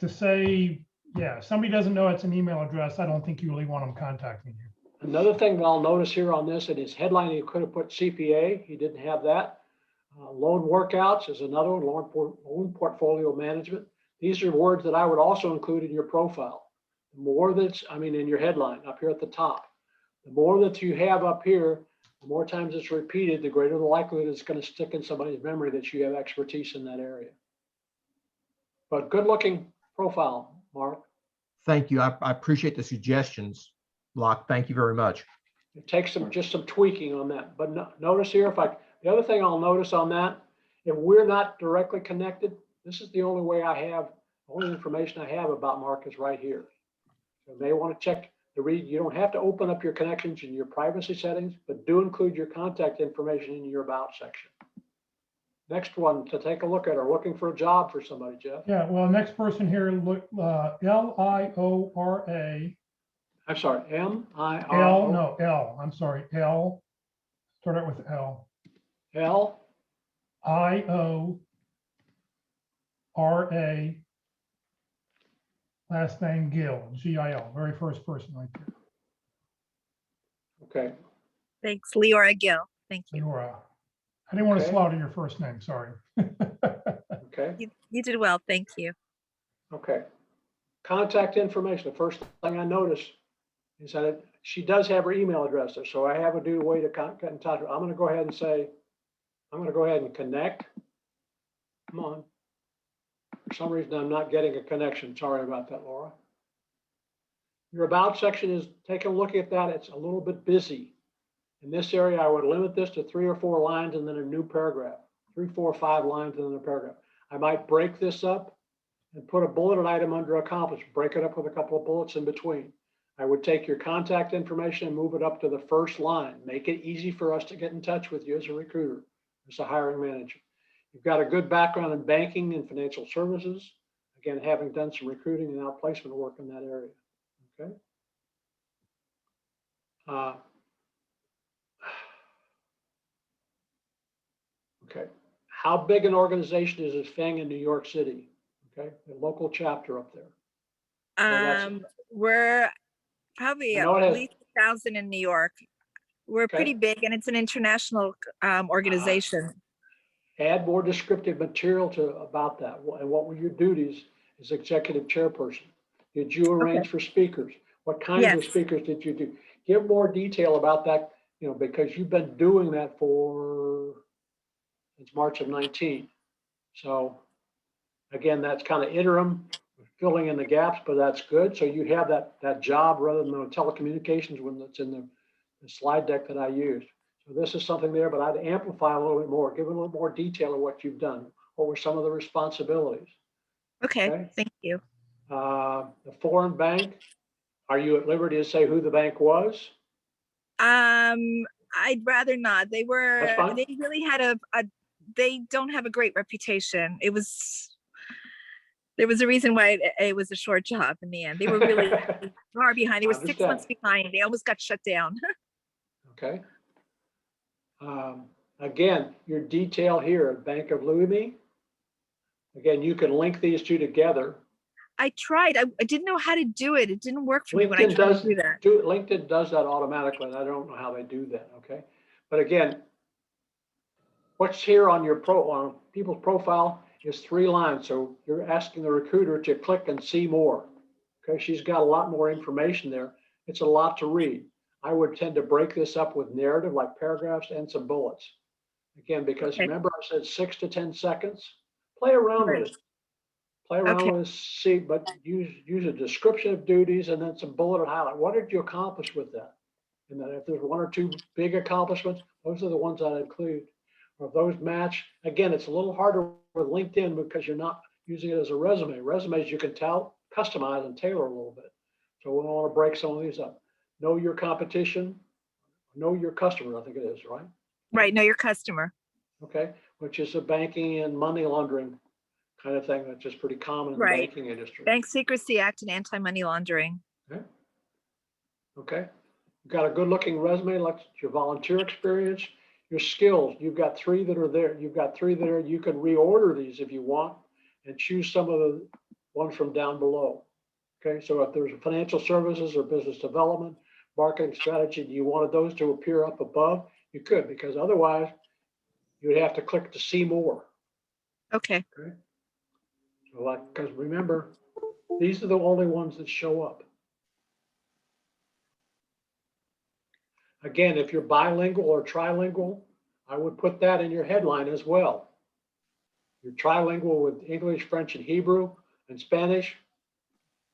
S1: to say, yeah, if somebody doesn't know it's an email address, I don't think you really want them contacting you.
S2: Another thing that I'll notice here on this, in his headline, he could have put CPA. He didn't have that. Loan workouts is another one, loan portfolio management. These are words that I would also include in your profile. The more in your headline up here at the top, the more that you have up here, the more times it's repeated, the greater the likelihood it's going to stick in somebody's memory that you have expertise in that area. But good looking profile, Mark.
S3: Thank you. I appreciate the suggestions, Locke. Thank you very much.
S2: It takes just some tweaking on that. But notice here, the other thing I'll notice on that, if we're not directly connected, this is the only way only information I have about Mark is right here. So you may want to check to read. You don't have to open up your connections in your privacy settings, but do include your contact information in your about section. next one to take a look at, or looking for a job for somebody, Jeff.
S1: Yeah, well, next person here, look, Liora,
S2: I'm sorry, M-I-R-O.
S1: L, no, L, I'm sorry, L, start out with L,
S2: L,
S1: Liora, last name Gill, G-I-L, very first person right there.
S2: okay,
S4: Thanks, Leora Gill. Thank you.
S1: Liora. I didn't want to
S2: Okay.
S1: slaughter your first name, sorry.
S2: okay,
S4: You did well. Thank you.
S2: okay. Contact information, the first thing I noticed is that she does have her email address there, so I have a way to get in touch with her. I'm gonna go ahead and say, I'm gonna go ahead and connect. Come on. For some reason, I'm not getting a connection. Sorry about that, Laura. Your about section is, take a look at that. It's a little bit busy. In this area, I would limit this to 3 or 4 lines and then a new paragraph. 3, 4, 5 lines and then a paragraph. I might break this up and put a bulleted item under accomplishment, break it up with a couple of bullets in between. I would take your contact information and move it up to the first line. Make it easy for us to get in touch with you as a recruiter, as a hiring manager. You've got a good background in banking and financial services. Again, having done some recruiting and outplacement work in that area, okay? Okay, how big an organization is this thing in New York City? Okay, the local chapter up there. that's-
S4: We're probably
S2: I know it
S4: at
S2: has-
S4: least 1,000 in New York. We're
S2: Okay.
S4: pretty big, and it's an international organization.
S2: Add more descriptive material about that. And what were your duties as executive chairperson? Did you arrange for speakers? What kinds of
S4: Yes.
S2: speakers did you do? Give more detail about that, because you've been doing that since March of 19. So again, that's kind of interim, filling in the gaps, but that's good. So you have that job rather than the telecommunications one that's in the slide deck that I used. So this is something there, but I'd amplify a little bit more, give a little more detail of what you've done. What were some of the responsibilities?
S4: Okay,
S2: Okay.
S4: thank you.
S2: The foreign bank, are you at liberty to say who the bank was?
S4: I'd rather not. They
S2: fine.
S4: really had they don't have a great reputation. There was a reason why it was a short job in the end. They were really far behind. They were 6 months behind. They almost got shut down.
S2: Okay. Again, your detail here at Bank of Louis. Again, you can link these two together.
S4: I tried. I didn't know how to do it. It didn't work for me when I
S2: LinkedIn
S4: tried to do that.
S2: LinkedIn does that automatically, and I don't know how they do that. Okay, but again, what's here on on people's profile is 3 lines. So you're asking the recruiter to click and see more. Okay, she's got a lot more information there. It's a lot to read. I would tend to break this up with narrative, like paragraphs and some bullets. Again, because
S4: Okay.
S2: remember I said 6 to 10 seconds. Play around with it. Play around
S4: Okay.
S2: with it, see, but use a description of duties and then some bulleted highlight. What did you accomplish with that? And then if there's 1 or 2 big accomplishments, those are the ones I'd include. Or if those match, again, it's a little harder with LinkedIn because you're not using it as a resume. Resumes you can customize and tailor a little bit. So we want to break some of these up. Know your competition, know your customer, I think it is, right?
S4: Right. Know your customer.
S2: Okay, which is a banking and money laundering kind of thing that's just pretty common in the
S4: Right.
S2: banking industry.
S4: Bank Secrecy Act and anti-money laundering.
S2: Okay, you've got a good looking resume, like your volunteer experience, your skills. You've got 3 that are there. You've got 3 that are, you can reorder these if you want and choose some of the ones from down below. Okay, so if there's financial services or business development, marketing strategy, do you wanted those to appear up above? You could, because otherwise you would have to click to see more.
S4: Okay.
S2: Okay. So because remember, these are the only ones that show up. Again, if you're bilingual or trilingual, I would put that in your headline as well. You're trilingual with English, French, and Hebrew, and Spanish.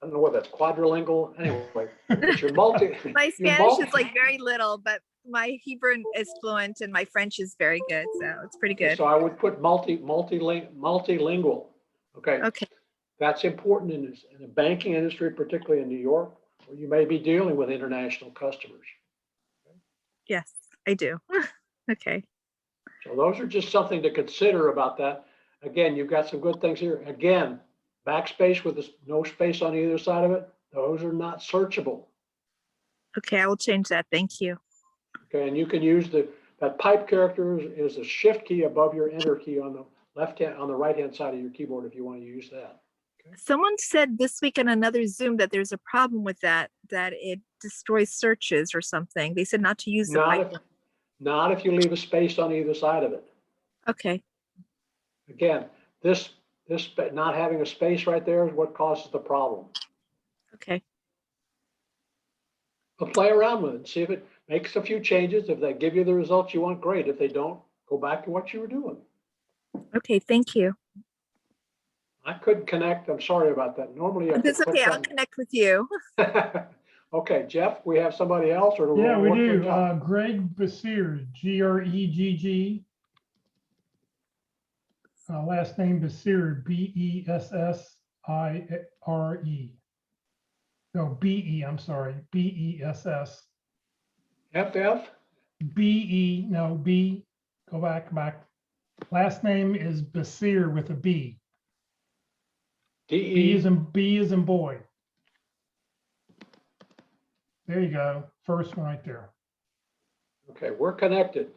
S2: I don't know what that's quadrilingual. Anyway, but you're
S4: My Spanish is like very little, but my Hebrew is fluent and my French is very good. So it's pretty good.
S2: So I would put multilingual. Okay.
S4: Okay.
S2: That's important in the banking industry, particularly in New York, where you may be dealing with international customers.
S4: Yes, I do. Okay.
S2: So those are just something to consider about that. Again, you've got some good things here. Again, backspace with no space on either side of it. Those are not searchable.
S4: Okay, I will change that. Thank you.
S2: Okay, and you can use that pipe character is a shift key above your enter key on the right hand side of your keyboard if you want to use that.
S4: Someone said this week in another Zoom that there's a problem with that it destroys searches or something. They said not to use the pipe.
S2: Not if you leave a space on either side of it.
S4: Okay,
S2: Again, this not having a space right there is what causes the problem.
S4: okay.
S2: But play around with it, see if it makes a few changes. If they give you the results you want, great. If they don't, go back to what you were doing.
S4: Okay, thank you.
S2: I couldn't connect. I'm sorry about that. Normally I could
S4: That's
S2: click
S4: okay, I'll connect with you.
S2: Okay, Jeff, we have somebody else or?
S1: Yeah, we
S2: what
S1: do.
S2: job?
S1: Greg Basir, Gregg. Last name Basir, Bessire. No, I'm sorry, Bess.
S2: FF?
S1: No, B, go back. Last name is Basir with a B. B
S2: DE?
S1: is in boy. There you go. First one right there.
S2: Okay, we're connected.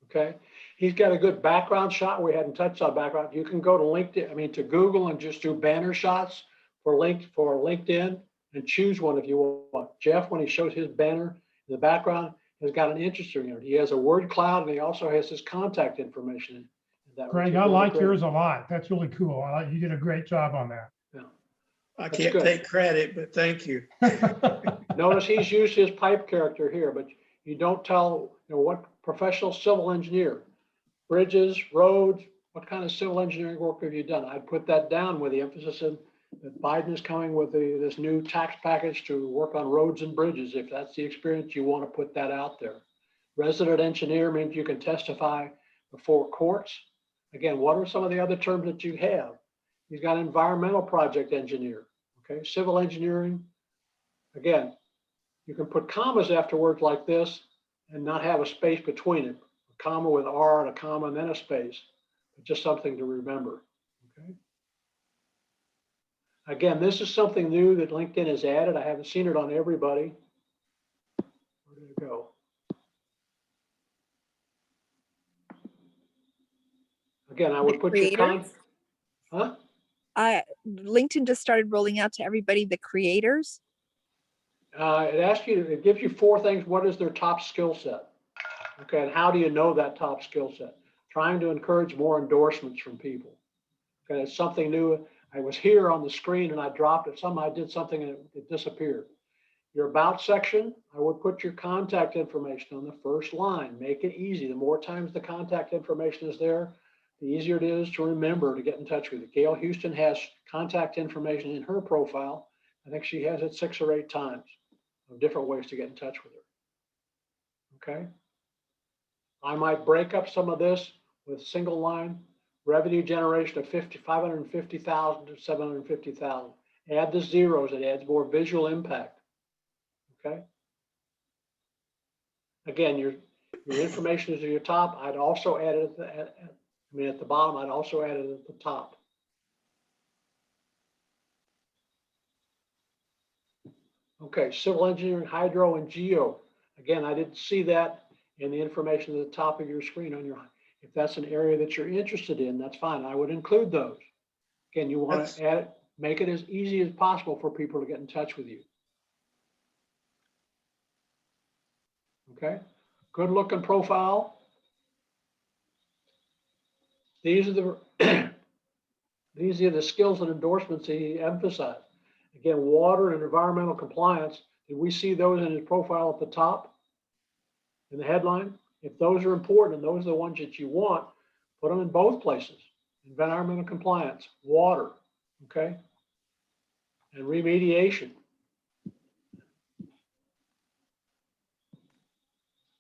S2: Okay, he's got a good background shot. We hadn't touched on background. You can go to LinkedIn, to Google and just do banner shots for LinkedIn and choose one if you want. Jeff, when he shows his banner in the background, has got an interesting in it. He has a word cloud and he also has his contact information in that.
S1: Greg, I like yours a lot. That's really cool. You did a great job on that.
S2: Yeah.
S5: I can't take credit, but thank you.
S2: Notice he's used his pipe character here, but you don't tell, what professional civil engineer, bridges, roads, what kind of civil engineering work have you done? I'd put that down with the emphasis in that Biden is coming with this new tax package to work on roads and bridges. If that's the experience, you want to put that out there. Resident engineer means you can testify before courts. Again, what are some of the other terms that you have? He's got environmental project engineer, okay? Civil engineering. Again, you can put commas after words like this and not have a space between it. A comma with R and a comma and then a space. Just something to remember, okay? Again, this is something new that LinkedIn has added. I haven't seen it on everybody. Where did it go? Again, I would put your
S4: LinkedIn just started rolling out to everybody, the creators.
S2: It gives you 4 things. What is their top skill set? Okay, and how do you know that top skill set? Trying to encourage more endorsements from people. Okay, it's something new. I was here on the screen and I dropped it. I did something and it disappeared. Your about section, I would put your contact information on the first line. Make it easy. The more times the contact information is there, the easier it is to remember to get in touch with you. Gail Houston has contact information in her profile. I think she has it 6 or 8 times of different ways to get in touch with her. Okay. I might break up some of this with single line revenue generation of 550,000 to 750,000. Add the zeros. It adds more visual impact. Okay. Again, your information is at your top. I'd also add it at the bottom. I'd also add it at the top. Okay, civil engineering, hydro, and geo. Again, I didn't see that in the information at the top of your screen on your. If that's an area that you're interested in, that's fine. I would include those. Again, you want to add it, make it as easy as possible for people to get in touch with you. Okay, good looking profile. These are the skills and endorsements he emphasized. Again, water and environmental compliance. Did we see those in his profile at the top in the headline? If those are important and those are the ones that you want, put them in both places. Environmental compliance, water, okay? And remediation.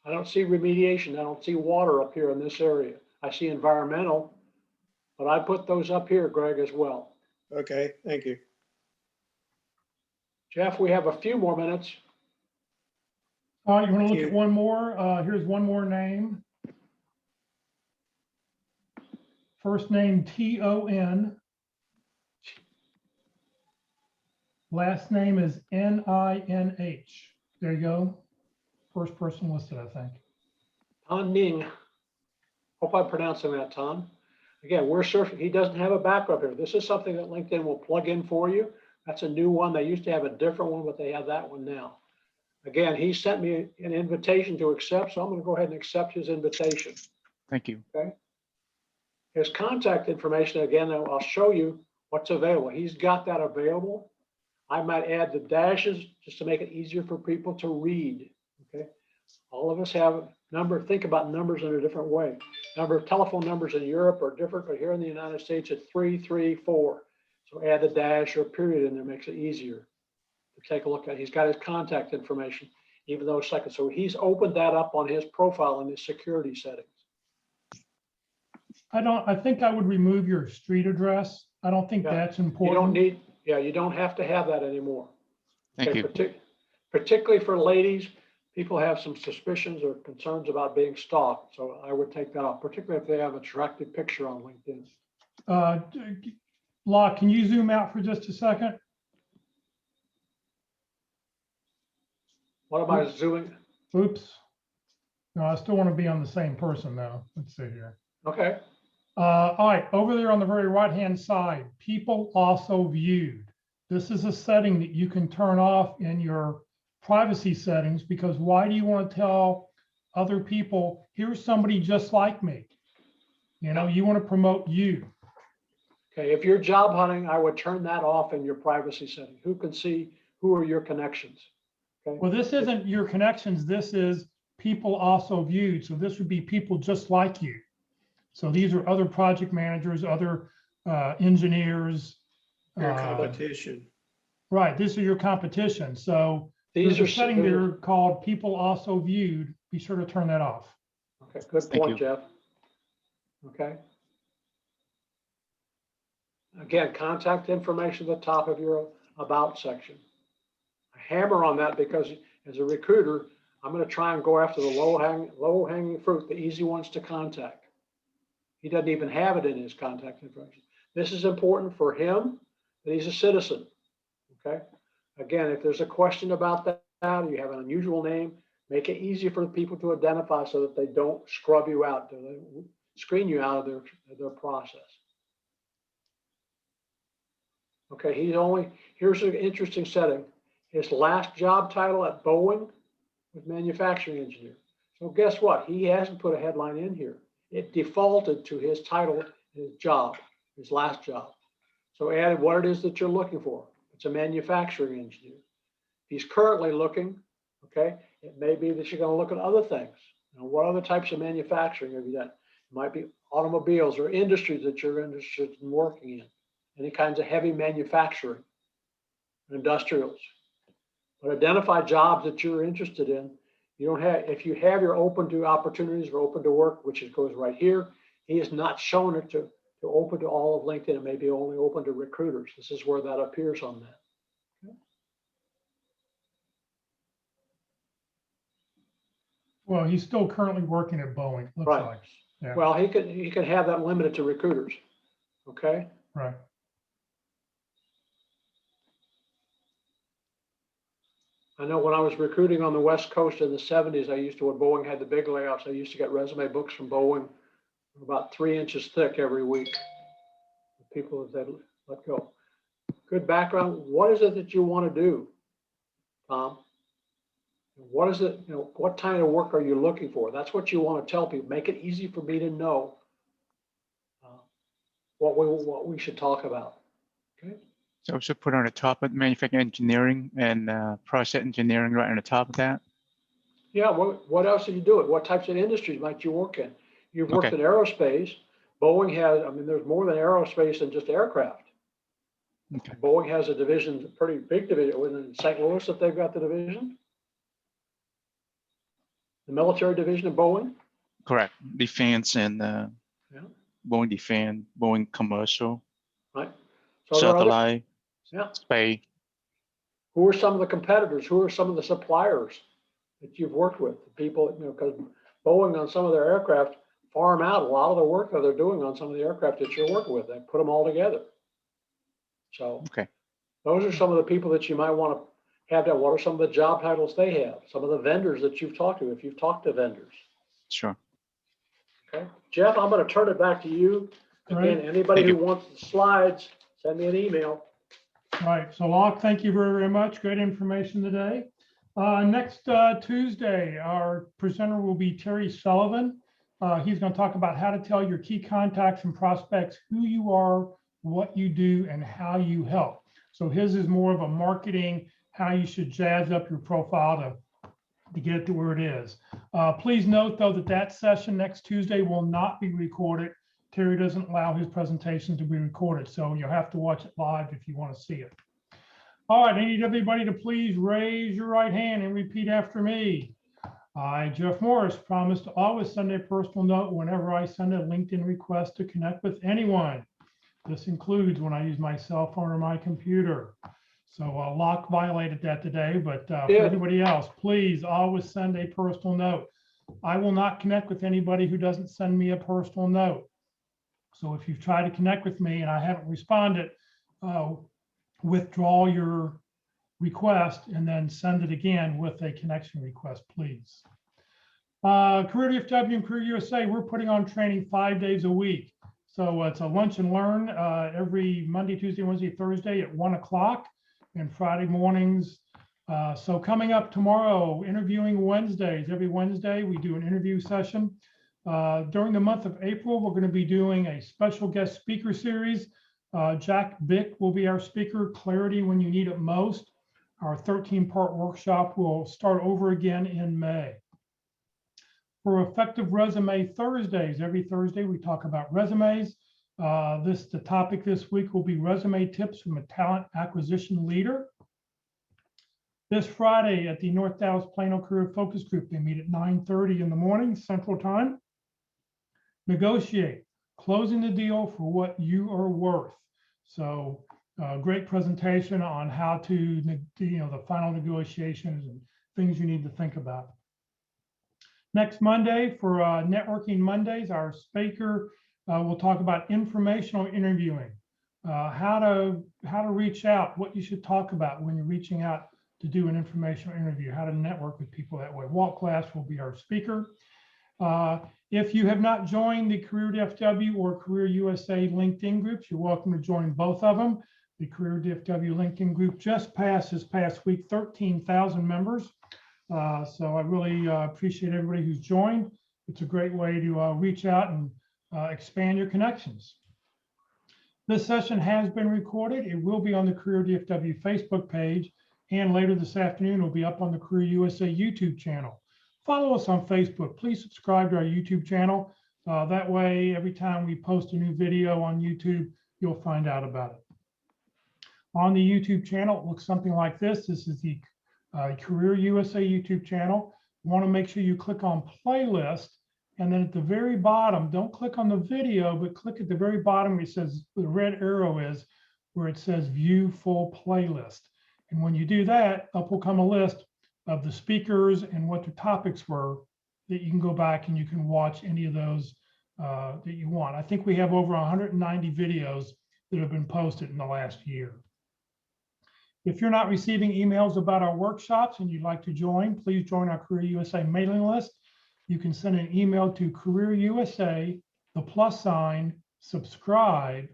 S2: I don't see remediation. I don't see water up here in this area. I see environmental, but I put those up here, Greg, as well.
S5: Okay, thank you.
S2: Jeff, we have a few more minutes.
S1: You want to look at one more? Here's one more name. First name Ton. Last name is Nih. There you go. First person listed, I think.
S2: Tan Ning. Hope I'm pronouncing that, Tan. Again, we're surfing. He doesn't have a backup here. This is something that LinkedIn will plug in for you. That's a new one. They used to have a different one, but they have that one now. Again, he sent me an invitation to accept, so I'm going to go ahead and accept his invitation.
S6: Thank you.
S2: Okay. His contact information, again, I'll show you what's available. He's got that available. I might add the dashes just to make it easier for people to read. Okay. All of us have a number. Think about numbers in a different way. Number of telephone numbers in Europe are different, but here in the United States, it's 334. So add the dash or period in there, makes it easier to take a look at. He's got his contact information, even though it's second. So he's opened that up on his profile in his security settings.
S1: I think I would remove your street address. I don't think
S2: Yeah.
S1: that's
S2: You
S1: important.
S2: don't need, yeah, you don't have to have that anymore.
S6: Thank
S2: Okay,
S6: you.
S2: Particularly for ladies, people have some suspicions or concerns about being stalked. So I would take that off, particularly if they have an attractive picture on LinkedIn.
S1: Locke, can you zoom out for just a second?
S2: What am I zooming?
S1: Oops. No, I still want to be on the same person though. Let's see here.
S2: Okay,
S1: All right, over there on the very right-hand side, people also viewed. This is a setting that you can turn off in your privacy settings, because why do you want to tell other people, here's somebody just like me? You know, you want to promote you.
S2: okay. If you're job hunting, I would turn that off in your privacy setting. Who can see who are your connections? Okay,
S1: Well, this isn't your connections. This is people also viewed. So this would be people just like you. So these are other project managers, other engineers.
S5: Your competition.
S1: Right, these are your competition. So
S2: these
S1: there's
S2: are
S1: a setting there called people also viewed. Be sure to turn that off.
S2: Okay, good
S6: Thank
S2: point,
S6: you.
S2: Jeff. Okay. Again, contact information at the top of your about section. I hammer on that because as a recruiter, I'm going to try and go after the low hanging fruit, the easy ones to contact. He doesn't even have it in his contact information. This is important for him that he's a citizen. Okay. Again, if there's a question about that, you have an unusual name, make it easy for people to identify so that they don't scrub you out, they screen you out of their process. Okay, here's an interesting setting. His last job title at Boeing was manufacturing engineer. So guess what? He hasn't put a headline in here. It defaulted to his title, his job, his last job. So added what it is that you're looking for. It's a manufacturing engineer. If he's currently looking, okay, it may be that you're going to look at other things. You know, what other types of manufacturing have you done? It might be automobiles or industries that you're interested in working in. Any kinds of heavy manufacturing, industrials. But identify jobs that you're interested in. You don't have, if you have your open to opportunities or open to work, which it goes right here, he has not shown it to open to all of LinkedIn. It may be only open to recruiters. This is where that appears on that. Okay.
S1: Well, he's still currently working at Boeing, looks
S2: Right.
S1: like. Yeah.
S2: Well, he can have that limited to recruiters. Okay.
S1: Right.
S2: I know when I was recruiting on the West Coast in the 70s, when Boeing had the big layoffs, I used to get resume books from Boeing about 3 inches thick every week. People that they let go. Good background. What is it that you want to do, Tom? What is it, what kind of work are you looking for? That's what you want to tell people. Make it easy for me to know what we should talk about. Okay.
S6: So I should put on the top of manufacturing engineering and process engineering right on the top of that.
S2: Yeah. What else did you do? What types of industries might you work in? You've worked
S6: Okay.
S2: in aerospace. Boeing has, there's more than aerospace than just aircraft.
S6: Okay.
S2: Boeing has a division, a pretty big division in St. Louis that they've got the division. The military division of Boeing.
S6: Correct. Defense and
S2: Yeah.
S6: Boeing defense, Boeing commercial,
S2: Right. So there are other,
S6: satellite,
S2: yeah.
S6: space.
S2: Who are some of the competitors? Who are some of the suppliers that you've worked with? The people, because Boeing on some of their aircraft farm out a lot of the work that they're doing on some of the aircraft that you're working with. They put them all together. So
S6: Okay.
S2: those are some of the people that you might want to have that. What are some of the job titles they have? Some of the vendors that you've talked to, if you've talked to vendors.
S6: Sure.
S2: Okay. Jeff, I'm going to turn it back to you. Again,
S1: Great.
S2: anybody
S6: Thank
S2: who
S6: you.
S2: wants the slides, send me an email.
S1: Right, so Locke, thank you very, very much. Great information today. Next Tuesday, our presenter will be Terry Sullivan. He's going to talk about how to tell your key contacts and prospects who you are, what you do, and how you help. So his is more of a marketing, how you should jazz up your profile to get it to where it is. Please note, though, that session next Tuesday will not be recorded. Terry doesn't allow his presentations to be recorded, so you'll have to watch it live if you want to see it. All right, I need everybody to please raise your right hand and repeat after me. I, Jeff Morris, promise to always send a personal note whenever I send a LinkedIn request to connect with anyone. This includes when I use my cell phone or my computer. So Locke violated that today, but for everybody else, please always send a personal note. I will not connect with anybody who doesn't send me a personal note. So if you've tried to connect with me and I haven't responded, withdraw your request and then send it again with a connection request, please. Career DFW and Career USA, we're putting on training 5 days a week. So it's a lunch and learn every Monday, Tuesday, Wednesday, Thursday at 1 o'clock and Friday mornings. So coming up tomorrow, interviewing Wednesdays. Every Wednesday, we do an interview session. During the month of April, we're going to be doing a special guest speaker series. Jack Bick will be our speaker, Clarity When You Need It Most. Our 13-part workshop will start over again in May. For Effective Resume Thursdays, every Thursday we talk about resumes. The topic this week will be resume tips from a talent acquisition leader. This Friday at the North Dallas Plano Career Focus Group, they meet at 9:30 in the morning, Central Time. Negotiate, closing the deal for what you are worth. So great presentation on how to, the final negotiations and things you need to think about. Next Monday for Networking Mondays, our speaker will talk about informational interviewing, how to reach out, what you should talk about when you're reaching out to do an informational interview, how to network with people that way. Walt Glass will be our speaker. If you have not joined the Career DFW or Career USA LinkedIn groups, you're welcome to join both of them. The Career DFW LinkedIn group just passed this past week 13,000 members. So I really appreciate everybody who's joined. It's a great way to reach out and expand your connections. This session has been recorded. It will be on the Career DFW Facebook page, and later this afternoon, it will be up on the Career USA YouTube channel. Follow us on Facebook. Please subscribe to our YouTube channel. That way, every time we post a new video on YouTube, you'll find out about it. On the YouTube channel, it looks something like this. This is the Career USA YouTube channel. You want to make sure you click on playlist, and then at the very bottom, don't click on the video, but click at the very bottom where it says the red arrow is, where it says view full playlist. And when you do that, up will come a list of the speakers and what their topics were that you can go back and you can watch any of those that you want. I think we have over 190 videos that have been posted in the last year. If you're not receiving emails about our workshops and you'd like to join, please join our Career USA mailing list. You can send an email to Career USA, +subscribe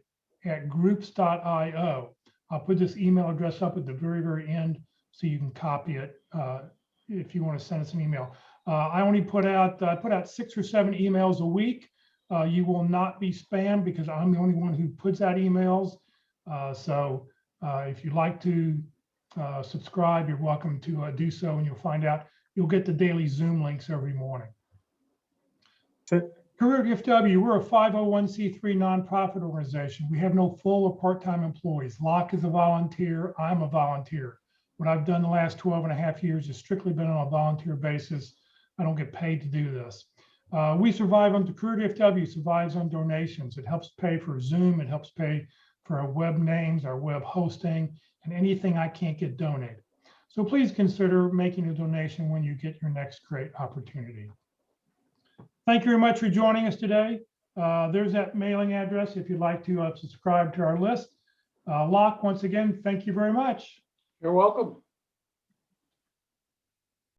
S1: @groups.io. I'll put this email address up at the very, very end so you can copy it if you want to send us an email. I only put out 6 or 7 emails a week. You will not be spammed because I'm the only one who puts out emails. So if you'd like to subscribe, you're welcome to do so, and you'll find out. You'll get the daily Zoom links every morning. Career DFW, we're a 501c3 nonprofit organization. We have no full or part-time employees. Locke is a volunteer. I'm a volunteer. What I've done the last 12.5 years has strictly been on a volunteer basis. I don't get paid to do this. We survive on the Career DFW survives on donations. It helps pay for Zoom. It helps pay for our web names, our web hosting, and anything I can't get donated. So please consider making a donation when you get your next great opportunity. Thank you very much for joining us today. There's that mailing address if you'd like to subscribe to our list. Locke, once again, thank you very much.
S2: You're welcome.